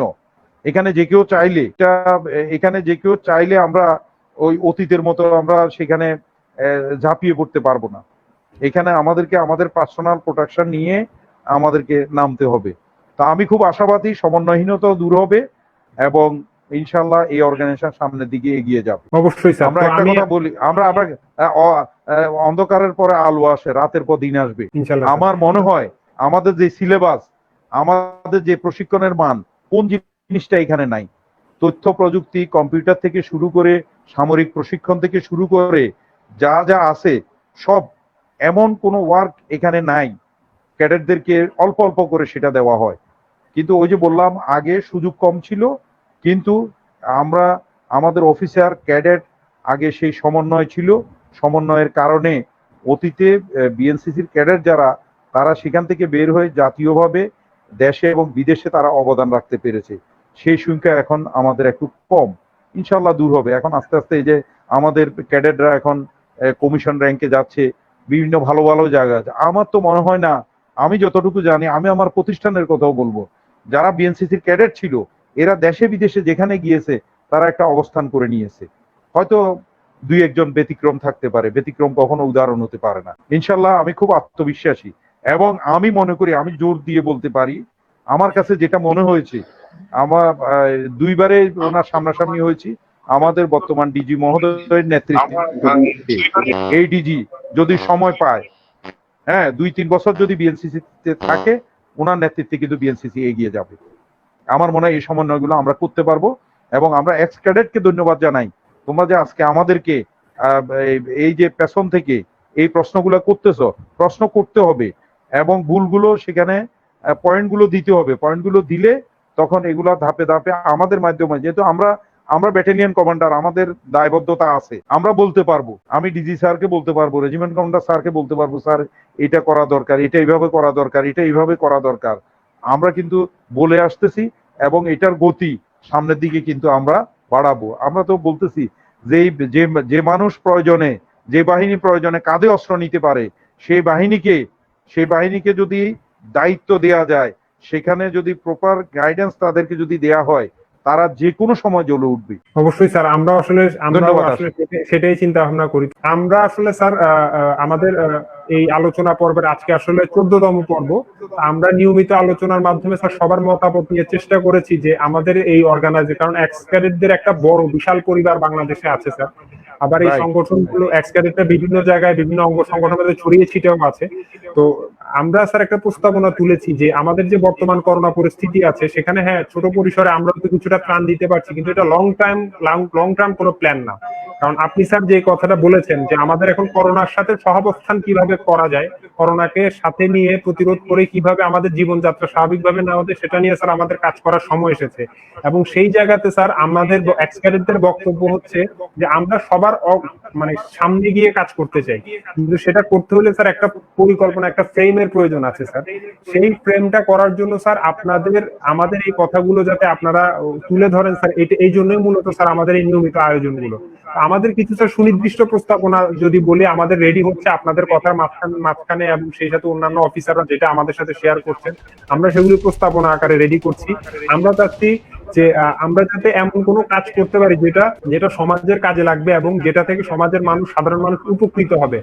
এখানে যে কেউ চাইলে আমরা ওই অতীতের মতো আমরা সেখানে ঝাঁপিয়ে পড়তে পারবো না। এখানে আমাদেরকে আমাদের পার্সোনাল প্রোটেকশন নিয়ে আমাদেরকে নামতে হবে। তা আমি খুব আশাবাদী সমন্বয়হীনতাও দূর হবে এবং ইনশাল্লাহ এই অর্গানাইজেশন সামনের দিকে এগিয়ে যাবে। অবশ্যই স্যার, আমরা একটা কথা বলি, আমরা অন্ধকারের পরে আলো আসে, রাতের পর দিন আসবে। আমার মনে হয় আমাদের যে সিলেবাস, আমাদের যে প্রশিক্ষণের মান, কোন জিনিসটা এখানে নাই। তথ্য প্রযুক্তি, কম্পিউটার থেকে শুরু করে সামরিক প্রশিক্ষণ থেকে শুরু করে যা যা আছে সব, এমন কোনো ওয়ার্ক এখানে নাই। ক্যাডেটদেরকে অল্প অল্প করে সেটা দেওয়া হয়। কিন্তু ওই যে বললাম আগে সুযোগ কম ছিল, কিন্তু আমাদের অফিসার ক্যাডেট আগে সেই সমন্বয় ছিল। সমন্বয়ের কারণে অতীতে বিএনসিসির ক্যাডেট যারা, তারা সেখান থেকে বের হয়ে জাতীয়ভাবে দেশে এবং বিদেশে তারা অবদান রাখতে পেরেছে। সেই সংখ্যা এখন আমাদের একটু কম, ইনশাল্লাহ দূর হবে। এখন আস্তে আস্তে এই যে আমাদের ক্যাডেটরা এখন কমিশন র্যাঙ্কে যাচ্ছে, বিভিন্ন ভালো ভালো জায়গা আছে। আমার তো মনে হয় না, আমি যতটুকু জানি, আমি আমার প্রতিষ্ঠানের কথাও বলবো, যারা বিএনসিসির ক্যাডেট ছিল এরা দেশে বিদেশে যেখানে গিয়েছে তারা একটা অবস্থান করে নিয়েছে। হয়তো 2-1 ব্যতিক্রম থাকতে পারে, ব্যতিক্রম কখনো উদাহরণ হতে পারে না। ইনশাল্লাহ আমি খুব আত্মবিশ্বাসী এবং আমি মনে করি, আমি জোর দিয়ে বলতে পারি, আমার কাছে যেটা মনে হয়েছে, আমার 2বারে ওনার সামনাসামনি হয়েছি, আমাদের বর্তমান ডিজি মহোদয়ের নেতৃত্বে এই ডিজি যদি সময় পায়, হ্যাঁ, 2-3 বছর যদি বিএনসিসি তে থাকে, ওনার নেতৃত্বে কিন্তু বিএনসিসি এগিয়ে যাবে। আমার মনে হয় এই সমন্বয়গুলো আমরা করতে পারবো এবং আমরা এক্স ক্যাডেটকে ধন্যবাদ জানাই। তোমরা যে আজকে আমাদেরকে এই যে পেছন থেকে এই প্রশ্নগুলো করতেছো, প্রশ্ন করতে হবে এবং ভুলগুলো সেখানে পয়েন্টগুলো দিতে হবে। পয়েন্টগুলো দিলে তখন এগুলো ধাপে ধাপে আমাদের মাধ্যমে, যেহেতু আমরা ব্যাটালিয়ন কমান্ডার, আমাদের দায়বদ্ধতা আছে, আমরা বলতে পারবো। আমি ডিজি স্যারকে বলতে পারবো, রেজিমেন্ট কমান্ডার স্যারকে বলতে পারবো, স্যার এটা করা দরকার, এটা এইভাবে করা দরকার, এটা এইভাবে করা দরকার। আমরা কিন্তু বলে আসতেছি এবং এটার গতি সামনের দিকে কিন্তু আমরা বাড়াবো। আমরা তো বলতেছি যে যে মানুষ প্রয়োজনে, যে বাহিনী প্রয়োজনে কাঁধে অস্ত্র নিতে পারে, সেই বাহিনীকে যদি দায়িত্ব দেয়া যায়, সেখানে যদি প্রপার গাইডেন্স তাদেরকে যদি দেয়া হয়, তারা যে কোনো সময় জ্বলে উঠবে। অবশ্যই স্যার, আমরা আসলে ধন্যবাদ। সেটাই চিন্তা ভাবনা করি। আমরা আসলে স্যার আমাদের এই আলোচনা পর্বের আজকে আসলে 14তম পর্ব। আমরা নিয়মিত আলোচনার মাধ্যমে স্যার সবার মতামত নিয়ে চেষ্টা করেছি যে আমাদের এই অর্গানাইজে, কারণ এক্স ক্যাডেটদের একটা বড় বিশাল পরিবার বাংলাদেশে আছে স্যার। আবার এই Right. সংগঠনগুলো এক্স ক্যাডেটরা বিভিন্ন জায়গায় বিভিন্ন অঙ্গ সংগঠনের ছড়িয়ে ছিটেও আছে। তো আমরা স্যার একটা প্রস্তাবনা তুলেছি যে আমাদের যে বর্তমান করোনা পরিস্থিতি আছে সেখানে হ্যাঁ ছোট পরিসরে আমরা তো কিছুটা ত্রাণ দিতে পারছি, কিন্তু এটা লং টার্ম কোনো প্ল্যান না। কারণ আপনি স্যার যে কথাটা বলেছেন যে আমাদের এখন করোনার সাথে সহাবস্থান কিভাবে করা যায়, করোনাকে সাথে নিয়ে প্রতিরোধ করে কিভাবে আমাদের জীবনযাত্রা স্বাভাবিকভাবে নেওয়া যায়, সেটা নিয়ে স্যার আমাদের কাজ করার সময় এসেছে। এবং সেই জায়গাতে স্যার আমাদের এক্স ক্যাডেটদের বক্তব্য হচ্ছে যে আমরা সবার মানে সামনে গিয়ে কাজ করতে চাই, কিন্তু সেটা করতে হলে স্যার একটা পরিকল্পনা, একটা ফ্রেমের প্রয়োজন আছে স্যার। সেই ফ্রেমটা করার জন্য স্যার আমাদের এই কথাগুলো যাতে আপনারা তুলে ধরেন স্যার, এই জন্যই মূলত স্যার আমাদের এই নিয়মিত আয়োজনগুলো। আমাদের কিছু স্যার সুনির্দিষ্ট প্রস্তাবনা যদি বলি আমাদের রেডি হচ্ছে আপনাদের কথার মাঝখানে এবং সেই সাথে অন্যান্য অফিসাররা যেটা আমাদের সাথে শেয়ার করছেন, আমরা সেগুলি প্রস্তাবনা আকারে রেডি করছি। আমরা চাচ্ছি যে আমরা যাতে এমন কোনো কাজ করতে পারি যেটা সমাজের কাজে লাগবে এবং যেটা থেকে সমাজের সাধারণ মানুষ উপকৃত হবে।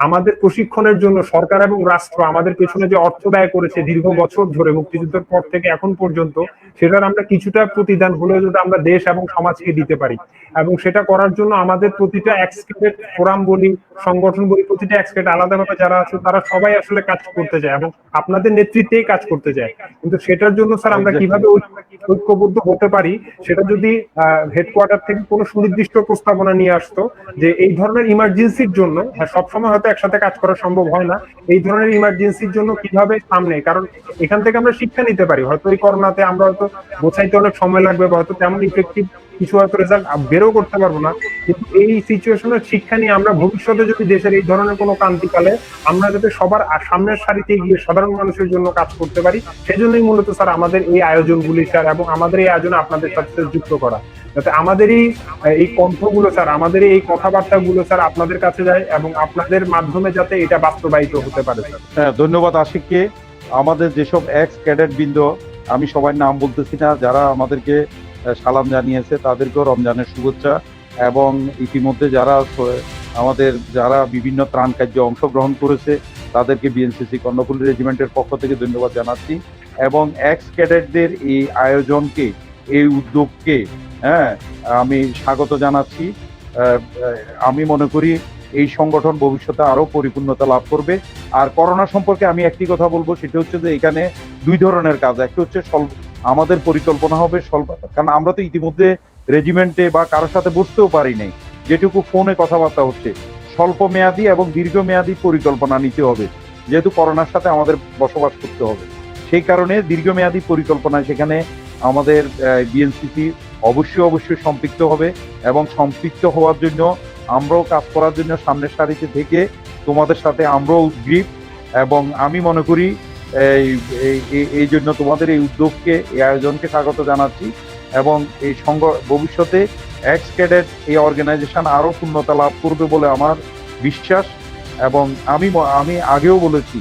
আমাদের প্রশিক্ষণের জন্য সরকার এবং রাষ্ট্র আমাদের পেছনে যে অর্থ ব্যয় করেছে দীর্ঘ বছর ধরে মুক্তিযুদ্ধের পর থেকে এখন পর্যন্ত, সেটার আমরা কিছুটা প্রতিদান হলেও যদি আমরা দেশ এবং সমাজকে দিতে পারি, এবং সেটা করার জন্য আমাদের প্রতিটা এক্স ক্যাডেট ফোরাম বলি, সংগঠন বলি, প্রতিটা এক্স ক্যাডেট আলাদাভাবে যারা আছে তারা সবাই আসলে কাজ করতে চায় এবং আপনাদের নেতৃত্বেই কাজ করতে চায়। কিন্তু সেটার জন্য স্যার আমরা কিভাবে ঐক্যবদ্ধ হতে পারি, সেটা যদি হেডকোয়ার্টার থেকে কোনো সুনির্দিষ্ট প্রস্তাবনা নিয়ে আসতো যে এই ধরনের ইমার্জেন্সির জন্য, হ্যাঁ সবসময় হয়তো একসাথে কাজ করা সম্ভব হয় না, এই ধরনের ইমার্জেন্সির জন্য কিভাবে সামনে, কারণ এখান থেকে আমরা শিক্ষা নিতে পারি। হয়তো এই করোনাতে আমরা হয়তো বোঝাইতে অনেক সময় লাগবে বা হয়তো তেমন ইফেক্টিভ কিছু হয়তো রেজাল্ট বেরও করতে পারবো না, কিন্তু এই সিচুয়েশনের শিক্ষা নিয়ে আমরা ভবিষ্যতে যদি দেশের এই ধরনের কোনো ক্রান্তিকালে আমরা যাতে সবার সামনের সারিতে গিয়ে সাধারণ মানুষের জন্য কাজ করতে পারি, সেজন্যই মূলত স্যার আমাদের এই আয়োজনগুলি স্যার, এবং আমাদের এই আয়োজনে আপনাদের সাথে যুক্ত করা, যাতে আমাদের এই কণ্ঠগুলো স্যার, আমাদের এই কথাবার্তাগুলো স্যার আপনাদের কাছে যায় এবং আপনাদের মাধ্যমে যাতে এটা বাস্তবায়িত হতে পারে স্যার। হ্যাঁ, ধন্যবাদ আশিককে। আমাদের যেসব এক্স ক্যাডেট বৃন্দ, আমি সবার নাম বলতেছি না, যারা আমাদেরকে সালাম জানিয়েছে তাদেরকেও রমজানের শুভেচ্ছা, এবং ইতিমধ্যে যারা বিভিন্ন ত্রাণ কার্যে অংশগ্রহণ করেছে তাদেরকে বিএনসিসি কর্ণফুলী রেজিমেন্টের পক্ষ থেকে ধন্যবাদ জানাচ্ছি। এবং এক্স ক্যাডেটদের এই আয়োজনকে, এই উদ্যোগকে আমি স্বাগত জানাচ্ছি। আমি মনে করি এই সংগঠন ভবিষ্যতে আরো পরিপূর্ণতা লাভ করবে। আর করোনা সম্পর্কে আমি একটি কথা বলবো, সেটা হচ্ছে যে এখানে দুই ধরনের কাজ। একটা হচ্ছে আমাদের পরিকল্পনা হবে কারণ আমরা তো ইতিমধ্যে রেজিমেন্টে বা কারোর সাথে বসতেও পারি নাই, যেটুকু ফোনে কথাবার্তা হচ্ছে, স্বল্প মেয়াদী এবং দীর্ঘমেয়াদী পরিকল্পনা নিতে হবে, যেহেতু করোনার সাথে আমাদের বসবাস করতে হবে। সেই কারণে দীর্ঘমেয়াদী পরিকল্পনা সেখানে আমাদের বিএনসিসি অবশ্যই সম্পৃক্ত হবে, এবং সম্পৃক্ত হওয়ার জন্য আমরাও কাজ করার জন্য সামনের সারিতে থেকে তোমাদের সাথে আমরাও উদ্গ্রীব। এবং আমি মনে করি এই জন্য তোমাদের এই উদ্যোগকে, এই আয়োজনকে স্বাগত জানাচ্ছি। এবং এই ভবিষ্যতে এক্স ক্যাডেট এই অর্গানাইজেশন আরো পূর্ণতা লাভ করবে বলে আমার বিশ্বাস। এবং আমি আগেও বলেছি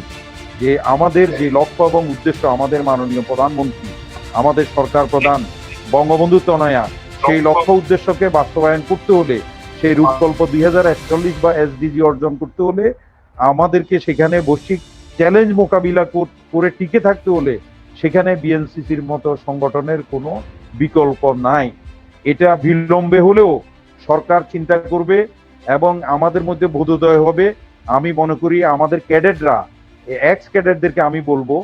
যে আমাদের যে লক্ষ্য এবং উদ্দেশ্য, আমাদের মাননীয় প্রধানমন্ত্রী, আমাদের সরকার প্রধান বঙ্গবন্ধু তনয়া, সেই লক্ষ্য উদ্দেশ্যকে বাস্তবায়ন করতে হলে, সেই রূপকল্প 2041 বা এসডিজি অর্জন করতে হলে, আমাদেরকে সেখানে বৈশ্বিক চ্যালেঞ্জ মোকাবিলা করে টিকে থাকতে হলে সেখানে বিএনসিসির মতো সংগঠনের কোনো বিকল্প নাই। এটা বিলম্বে হলেও সরকার চিন্তা করবে এবং আমাদের মধ্যে বোধোদয় হবে। আমি মনে করি আমাদের ক্যাডেটরা, এক্স ক্যাডেটদেরকে আমি বলবো,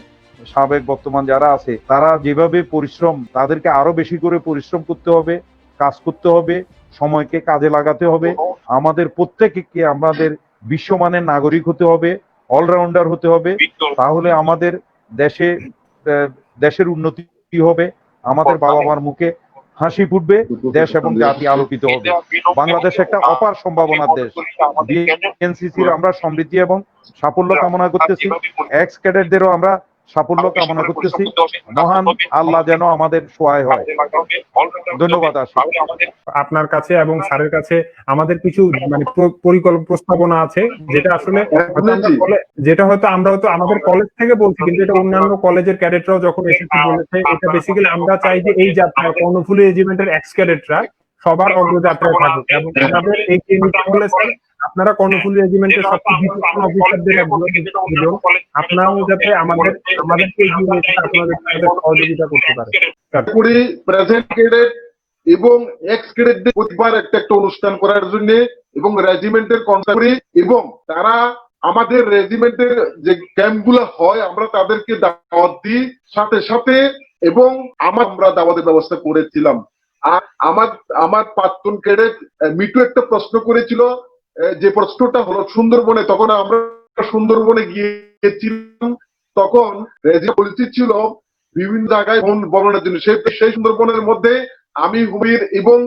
সাবেক বর্তমান যারা আছে, তারা যেভাবে পরিশ্রম, তাদেরকে আরো বেশি করে পরিশ্রম করতে হবে, কাজ করতে হবে, সময়কে কাজে লাগাতে হবে। আমাদের প্রত্যেককে আমাদের বিশ্বমানের নাগরিক হতে হবে, অলরাউন্ডার হতে হবে। তাহলে আমাদের দেশের উন্নতি হবে, আমাদের বাবা মার মুখে হাসি ফুটবে, দেশ এবং জাতি আলোকিত হবে। বাংলাদেশ একটা অপার সম্ভাবনার দেশ। বিএনসিসির আমরা সমৃদ্ধি এবং সাফল্য কামনা করতেছি, এক্স ক্যাডেটদেরও আমরা সাফল্য কামনা করতেছি। মহান আল্লাহ যেন আমাদের সহায় হয়। ধন্যবাদ। আশিক, আপনার কাছে এবং স্যারের কাছে আমাদের কিছু মানে প্রস্তাবনা আছে, যেটা আসলে যেটা হয়তো আমরা হয়তো আমাদের কলেজ থেকে বলছি, কিন্তু এটা অন্যান্য কলেজের ক্যাডেটরাও যখন এসেছে বলেছে, এটা বেসিক্যালি আমরা চাই যে এই যাত্রায় কর্ণফুলী রেজিমেন্টের এক্স ক্যাডেটরা সবার অগ্রযাত্রায় থাকুক, এবং আমাদের এই কেন্দ্রটা হলে স্যার আপনারা কর্ণফুলী রেজিমেন্টের সবচেয়ে বিচক্ষণ অফিসারদের একজন, আপনারাও যাতে আমাদেরকে এগিয়ে নিয়ে যেতে আপনাদের সহযোগিতা করতে পারে। প্রেজেন্ট ক্যাডেট এবং এক্স ক্যাডেটদের প্রতিবার একটা একটা অনুষ্ঠান করার জন্য এবং রেজিমেন্টের কন্ট্যাক্ট করি, এবং তারা আমাদের রেজিমেন্টের যে ক্যাম্পগুলো হয় আমরা তাদেরকে দাওয়াত দিই সাথে সাথে, এবং আমরা দাওয়াতের ব্যবস্থা করেছিলাম। আর আমার প্রাক্তন ক্যাডেট মিটু একটা প্রশ্ন করেছিল, যে প্রশ্নটা হলো সুন্দরবনে, তখন আমরা সুন্দরবনে গিয়েছিলাম, তখন পলিসি ছিল বিভিন্ন জায়গায় বর্ণনার জন্য, সেই সুন্দরবনের মধ্যে আমি হুমির এবং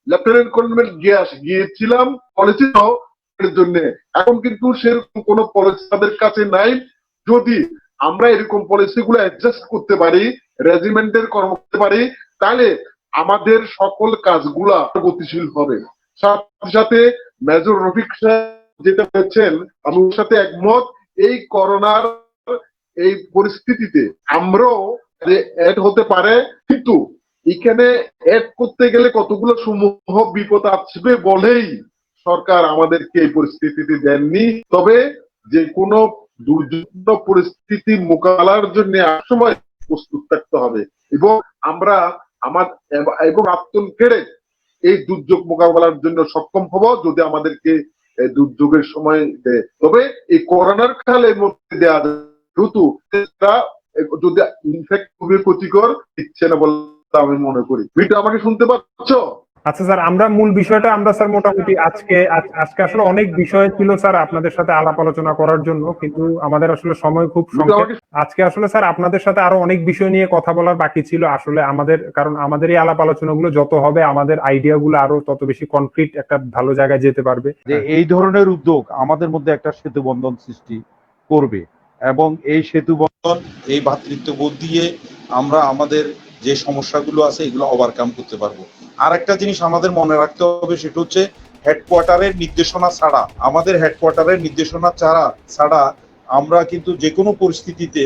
লেফটেন্যান্ট কর্নেল গিয়েছিলাম পলিসি জন্য। এখন কিন্তু সেরকম কোন পলিসি তাদের কাছে নাই। যদি আমরা এরকম পলিসি গুলো অ্যাডজাস্ট করতে পারি, রেজিমেন্টের কর্ম করতে পারি, তাহলে আমাদের সকল কাজগুলা গতিশীল হবে। সাথে সাথে মেজর রফিক সাহেব যেটা বলছেন, আমি ওর সাথে একমত। এই করোনার এই পরিস্থিতিতে আমরাও অ্যাড হতে পারে, কিন্তু এখানে অ্যাড করতে গেলে কতগুলো সমূহ বিপদ আসবে বলেই সরকার আমাদেরকে এই পরিস্থিতিতে দেননি। তবে যে কোনো দুর্যোগ পরিস্থিতি মোকাবেলার জন্য একসময় প্রস্তুত থাকতে হবে, এবং আমরা এবং আত্মন কেড়ে এই দুর্যোগ মোকাবেলার জন্য সক্ষম হব যদি আমাদেরকে দুর্যোগের সময় দেয়। তবে এই করোনার কালের মধ্যে দেওয়া যেহেতু যদি ইনফেক্ট খুবই ক্ষতিকর দিচ্ছে না বলে আমি মনে করি। আমাকে শুনতে পাচ্ছ? আচ্ছা স্যার, আমরা মূল বিষয়টা আমরা স্যার মোটামুটি আজকে আসলে অনেক বিষয় ছিল স্যার আপনাদের সাথে আলাপ আলোচনা করার জন্য, কিন্তু আমাদের আসলে সময় খুব সংক্ষেপ। আজকে আসলে স্যার আপনাদের সাথে আরো অনেক বিষয় নিয়ে কথা বলার বাকি ছিল আসলে আমাদের, কারণ আমাদের এই আলাপ আলোচনাগুলো যত হবে আমাদের আইডিয়া গুলো আরো তত বেশি কনক্রিট একটা ভালো জায়গায় যেতে পারবে। যে এই ধরনের উদ্যোগ আমাদের মধ্যে একটা সেতু বন্ধন সৃষ্টি করবে, এবং এই সেতু বন্ধন, এই ভ্রাতৃত্ববোধ দিয়ে আমরা আমাদের যে সমস্যাগুলো আছে এগুলো ওভারকাম করতে পারবো। আর একটা জিনিস আমাদের মনে রাখতে হবে, সেটা হচ্ছে হেডকোয়ার্টারের নির্দেশনা ছাড়া, আমাদের হেডকোয়ার্টারের নির্দেশনা ছাড়া আমরা কিন্তু যে কোনো পরিস্থিতিতে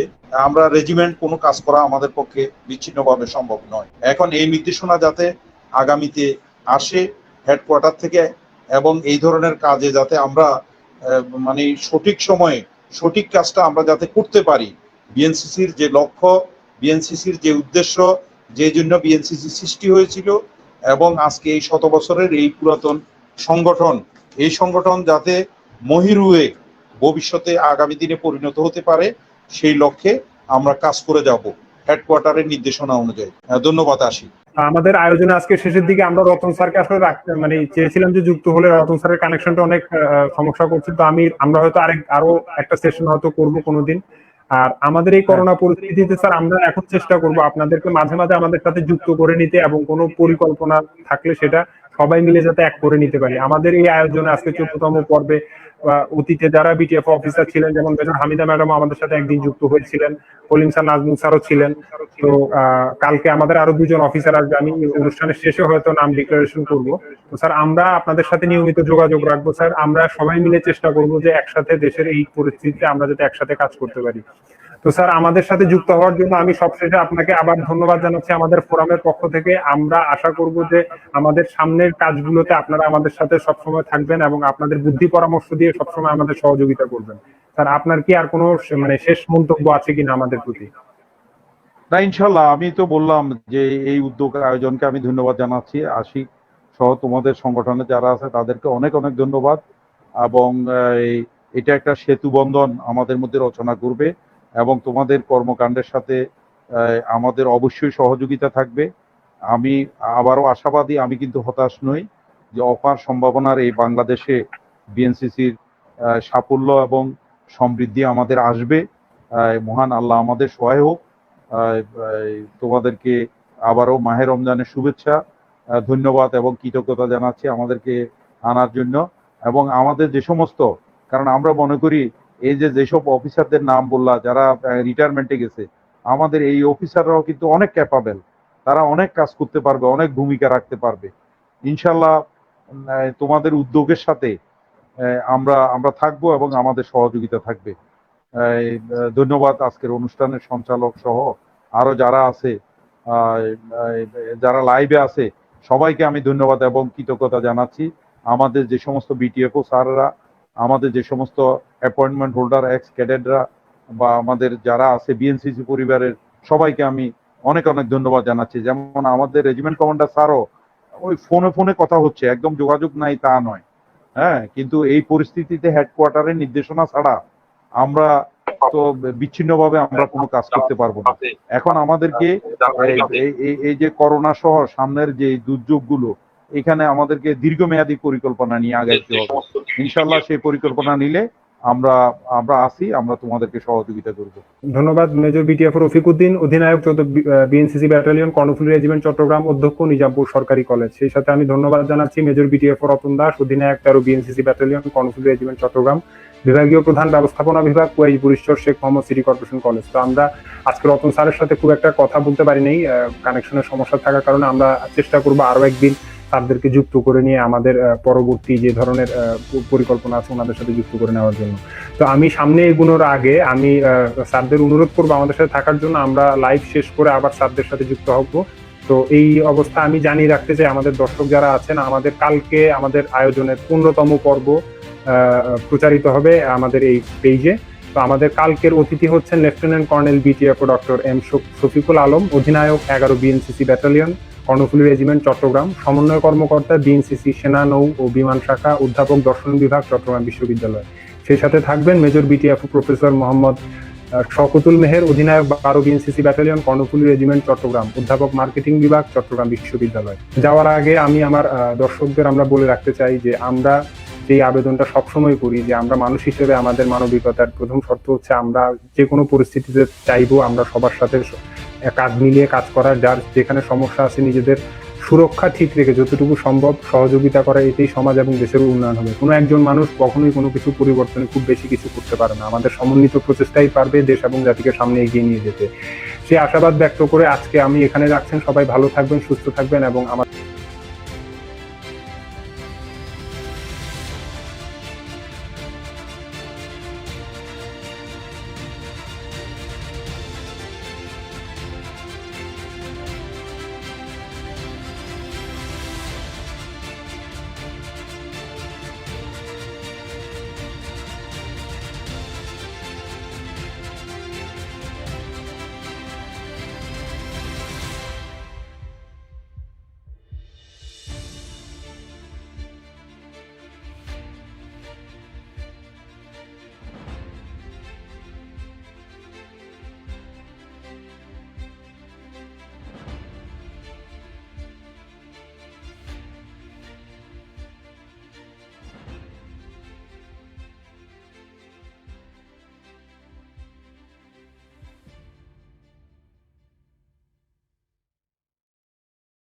আমরা রেজিমেন্ট কোনো কাজ করা আমাদের পক্ষে বিচ্ছিন্নভাবে সম্ভব নয়। এখন এই নির্দেশনা যাতে আগামীতে আসে হেডকোয়ার্টার থেকে, এবং এই ধরনের কাজে যাতে আমরা মানে সঠিক সময়ে সঠিক কাজটা আমরা যাতে করতে পারি। বিএনসিসির যে লক্ষ্য, বিএনসিসির যে উদ্দেশ্য, যে জন্য বিএনসিসি সৃষ্টি হয়েছিল, এবং আজকে এই 100 বছরের এই পুরাতন সংগঠন, এই সংগঠন যাতে মহিরুহে ভবিষ্যতে আগামী দিনে পরিণত হতে পারে, সেই লক্ষ্যে আমরা কাজ করে যাব হেডকোয়ার্টারের নির্দেশনা অনুযায়ী। ধন্যবাদ। আসি আমাদের আয়োজনে আজকে শেষের দিকে আমরা রতন স্যারকে আসলে মানে চেয়েছিলাম যে যুক্ত হলে, রতন স্যারের কানেকশনটা অনেক সমস্যা করছে, তো আমরা হয়তো আরো একটা সেশন হয়তো করবো কোনোদিন। আর আমাদের এই করোনা পরিস্থিতিতে স্যার আমরা এখন চেষ্টা করব আপনাদেরকে মাঝে মাঝে আমাদের সাথে যুক্ত করে নিতে, এবং কোনো পরিকল্পনা থাকলে সেটা সবাই মিলে যাতে এক করে নিতে পারি। আমাদের এই আয়োজনে আজকে 14তম পর্বে অতীতে যারা বিটিএফ অফিসার ছিলেন, যেমন মেজর হামিদা ম্যাডাম আমাদের সাথে একদিন যুক্ত হয়েছিলেন, কলিম স্যার, নাজমুল স্যারও ছিলেন। তো কালকে আমাদের আরো 2জন অফিসার আসবে, আমি অনুষ্ঠানের শেষে হয়তো নাম ডিক্লারেশন করব। তো স্যার আমরা আপনাদের সাথে নিয়মিত যোগাযোগ রাখবো স্যার, আমরা সবাই মিলে চেষ্টা করব যে একসাথে দেশের এই পরিস্থিতিতে আমরা যাতে একসাথে কাজ করতে পারি। তো স্যার আমাদের সাথে যুক্ত হওয়ার জন্য আমি সবশেষে আপনাকে আবার ধন্যবাদ জানাচ্ছি আমাদের ফোরামের পক্ষ থেকে। আমরা আশা করব যে আমাদের সামনের কাজগুলোতে আপনারা আমাদের সাথে সবসময় থাকবেন এবং আপনাদের বুদ্ধি পরামর্শ দিয়ে সবসময় আমাদের সহযোগিতা করবেন। স্যার আপনার কি আর কোনো মানে শেষ মন্তব্য আছে কিনা আমাদের প্রতি? না, ইনশাল্লাহ। আমি তো বললাম যে এই উদ্যোগ আয়োজনকে আমি ধন্যবাদ জানাচ্ছি। আশিক সহ তোমাদের সংগঠনে যারা আছে তাদেরকে অনেক অনেক ধন্যবাদ, এবং এটা একটা সেতু বন্ধন আমাদের মধ্যে রচনা করবে, এবং তোমাদের কর্মকাণ্ডের সাথে আমাদের অবশ্যই সহযোগিতা থাকবে। আমি আবারও আশাবাদী, আমি কিন্তু হতাশ নই যে অপার সম্ভাবনার এই বাংলাদেশে বিএনসিসির সাফল্য এবং সমৃদ্ধি আমাদের আসবে। মহান আল্লাহ আমাদের সহায় হোক। তোমাদেরকে আবারও মাহে রমজানের শুভেচ্ছা ধন্যবাদ এবং কৃতজ্ঞতা জানাচ্ছি আমাদেরকে আনার জন্য। এবং আমাদের যে সমস্ত, কারণ আমরা মনে করি এই যে যেসব অফিসারদের নাম বললা যারা রিটায়ারমেন্টে গেছে, আমাদের এই অফিসাররাও কিন্তু অনেক ক্যাপাবেল, তারা অনেক কাজ করতে পারবে, অনেক ভূমিকা রাখতে পারবে ইনশাল্লাহ। তোমাদের উদ্যোগের সাথে আমরা আমরা থাকবো এবং আমাদের সহযোগিতা থাকবে। ধন্যবাদ আজকের অনুষ্ঠানের সঞ্চালক সহ আরো যারা আছে, যারা লাইভে আছে, সবাইকে আমি ধন্যবাদ এবং কৃতজ্ঞতা জানাচ্ছি। আমাদের যে সমস্ত বিটিএফও স্যাররা, আমাদের যে সমস্ত অ্যাপয়েন্টমেন্ট হোল্ডার, এক্স ক্যাডেটরা বা আমাদের যারা আছে বিএনসিসি পরিবারের সবাইকে আমি অনেক অনেক ধন্যবাদ জানাচ্ছি। যেমন আমাদের রেজিমেন্ট কমান্ডার স্যারও ওই ফোনে ফোনে কথা হচ্ছে, একদম যোগাযোগ নাই তা নয়, হ্যাঁ, কিন্তু এই পরিস্থিতিতে হেডকোয়ার্টারের নির্দেশনা ছাড়া আমরা তো বিচ্ছিন্নভাবে আমরা কোনো কাজ করতে পারবো না। এখন আমাদেরকে এই যে করোনা সহ সামনের যে দুর্যোগগুলো, এখানে আমাদেরকে দীর্ঘমেয়াদী পরিকল্পনা নিয়ে আগাইতে হবে। ইনশাল্লাহ সেই পরিকল্পনা নিলে আমরা আসি, আমরা তোমাদেরকে সহযোগিতা করব। ধন্যবাদ মেজর বিটিএফ রফিকুদ্দিন, অধিনায়ক BNCC battalion Karnaphuli regiment Chattogram, অধ্যক্ষ নিজামপুর সরকারি কলেজ। সেই সাথে আমি ধন্যবাদ জানাচ্ছি মেজর বিটিএফ রতন দাস, অধিনায়ক 13 BNCC battalion Karnaphuli regiment Chittagong, বিভাগীয় প্রধান ব্যবস্থাপনা বিভাগ কুয়াইপুরেশ্বর Sheikh Mohammad city corporation college. তো আমরা আজকে রতন স্যারের সাথে খুব একটা কথা বলতে পারি নাই, কানেকশনের সমস্যা থাকার কারণে। আমরা চেষ্টা করবো আরো একদিন তাদেরকে যুক্ত করে নিয়ে আমাদের পরবর্তী যে ধরনের পরিকল্পনা আছে ওনাদের সাথে যুক্ত করে নেওয়ার জন্য। তো আমি সামনে এগুনোর আগে আমি স্যারদের অনুরোধ করবো আমাদের সাথে থাকার জন্য। আমরা লাইভ শেষ করে আবার স্যারদের সাথে যুক্ত হবো। তো এই অবস্থা আমি জানিয়ে রাখতে চাই আমাদের দর্শক যারা আছেন, আমাদের কালকে আমাদের আয়োজনের 15তম পর্ব প্রচারিত হবে আমাদের এই পেজে। তো আমাদের কালকের অতিথি হচ্ছেন lieutenant colonel BTFO doctor M Shafiqul Alam, অধিনায়ক 11 BNCC battalion Karnaphuli regiment Chittagong, সমন্বয় কর্মকর্তা বিএনসিসি সেনা নৌ ও বিমান শাখা, অধ্যাপক দর্শন বিভাগ চট্টগ্রাম বিশ্ববিদ্যালয়। সেই সাথে থাকবেন major BTFO professor Mohammad Shawkatul Meher, অধিনায়ক 12 BNCC battalion Karnaphuli regiment Chattogram, অধ্যাপক মার্কেটিং বিভাগ চট্টগ্রাম বিশ্ববিদ্যালয়। যাওয়ার আগে আমি আমার দর্শকদের আমরা বলে রাখতে চাই যে আমরা যে আবেদনটা সবসময় করি যে আমরা মানুষ হিসেবে আমাদের মানবিকতার প্রথম শর্ত হচ্ছে আমরা যে কোনো পরিস্থিতিতে চাইবো আমরা সবার সাথে কাঁধ মিলিয়ে কাজ করার, যার যেখানে সমস্যা আছে নিজেদের সুরক্ষা ঠিক রেখে যতটুকু সম্ভব সহযোগিতা করা, এতেই সমাজ এবং দেশের উন্নয়ন হবে। কোনো একজন মানুষ কখনোই কোনো কিছু পরিবর্তনে খুব বেশি কিছু করতে পারে না, আমাদের সমন্বিত প্রচেষ্টাই পারবে দেশ এবং জাতিকে সামনে এগিয়ে নিয়ে যেতে। সেই আশাবাদ ব্যক্ত করে আজকে আমি এখানে রাখছেন। সবাই ভালো থাকবেন, সুস্থ থাকবেন এবং আমার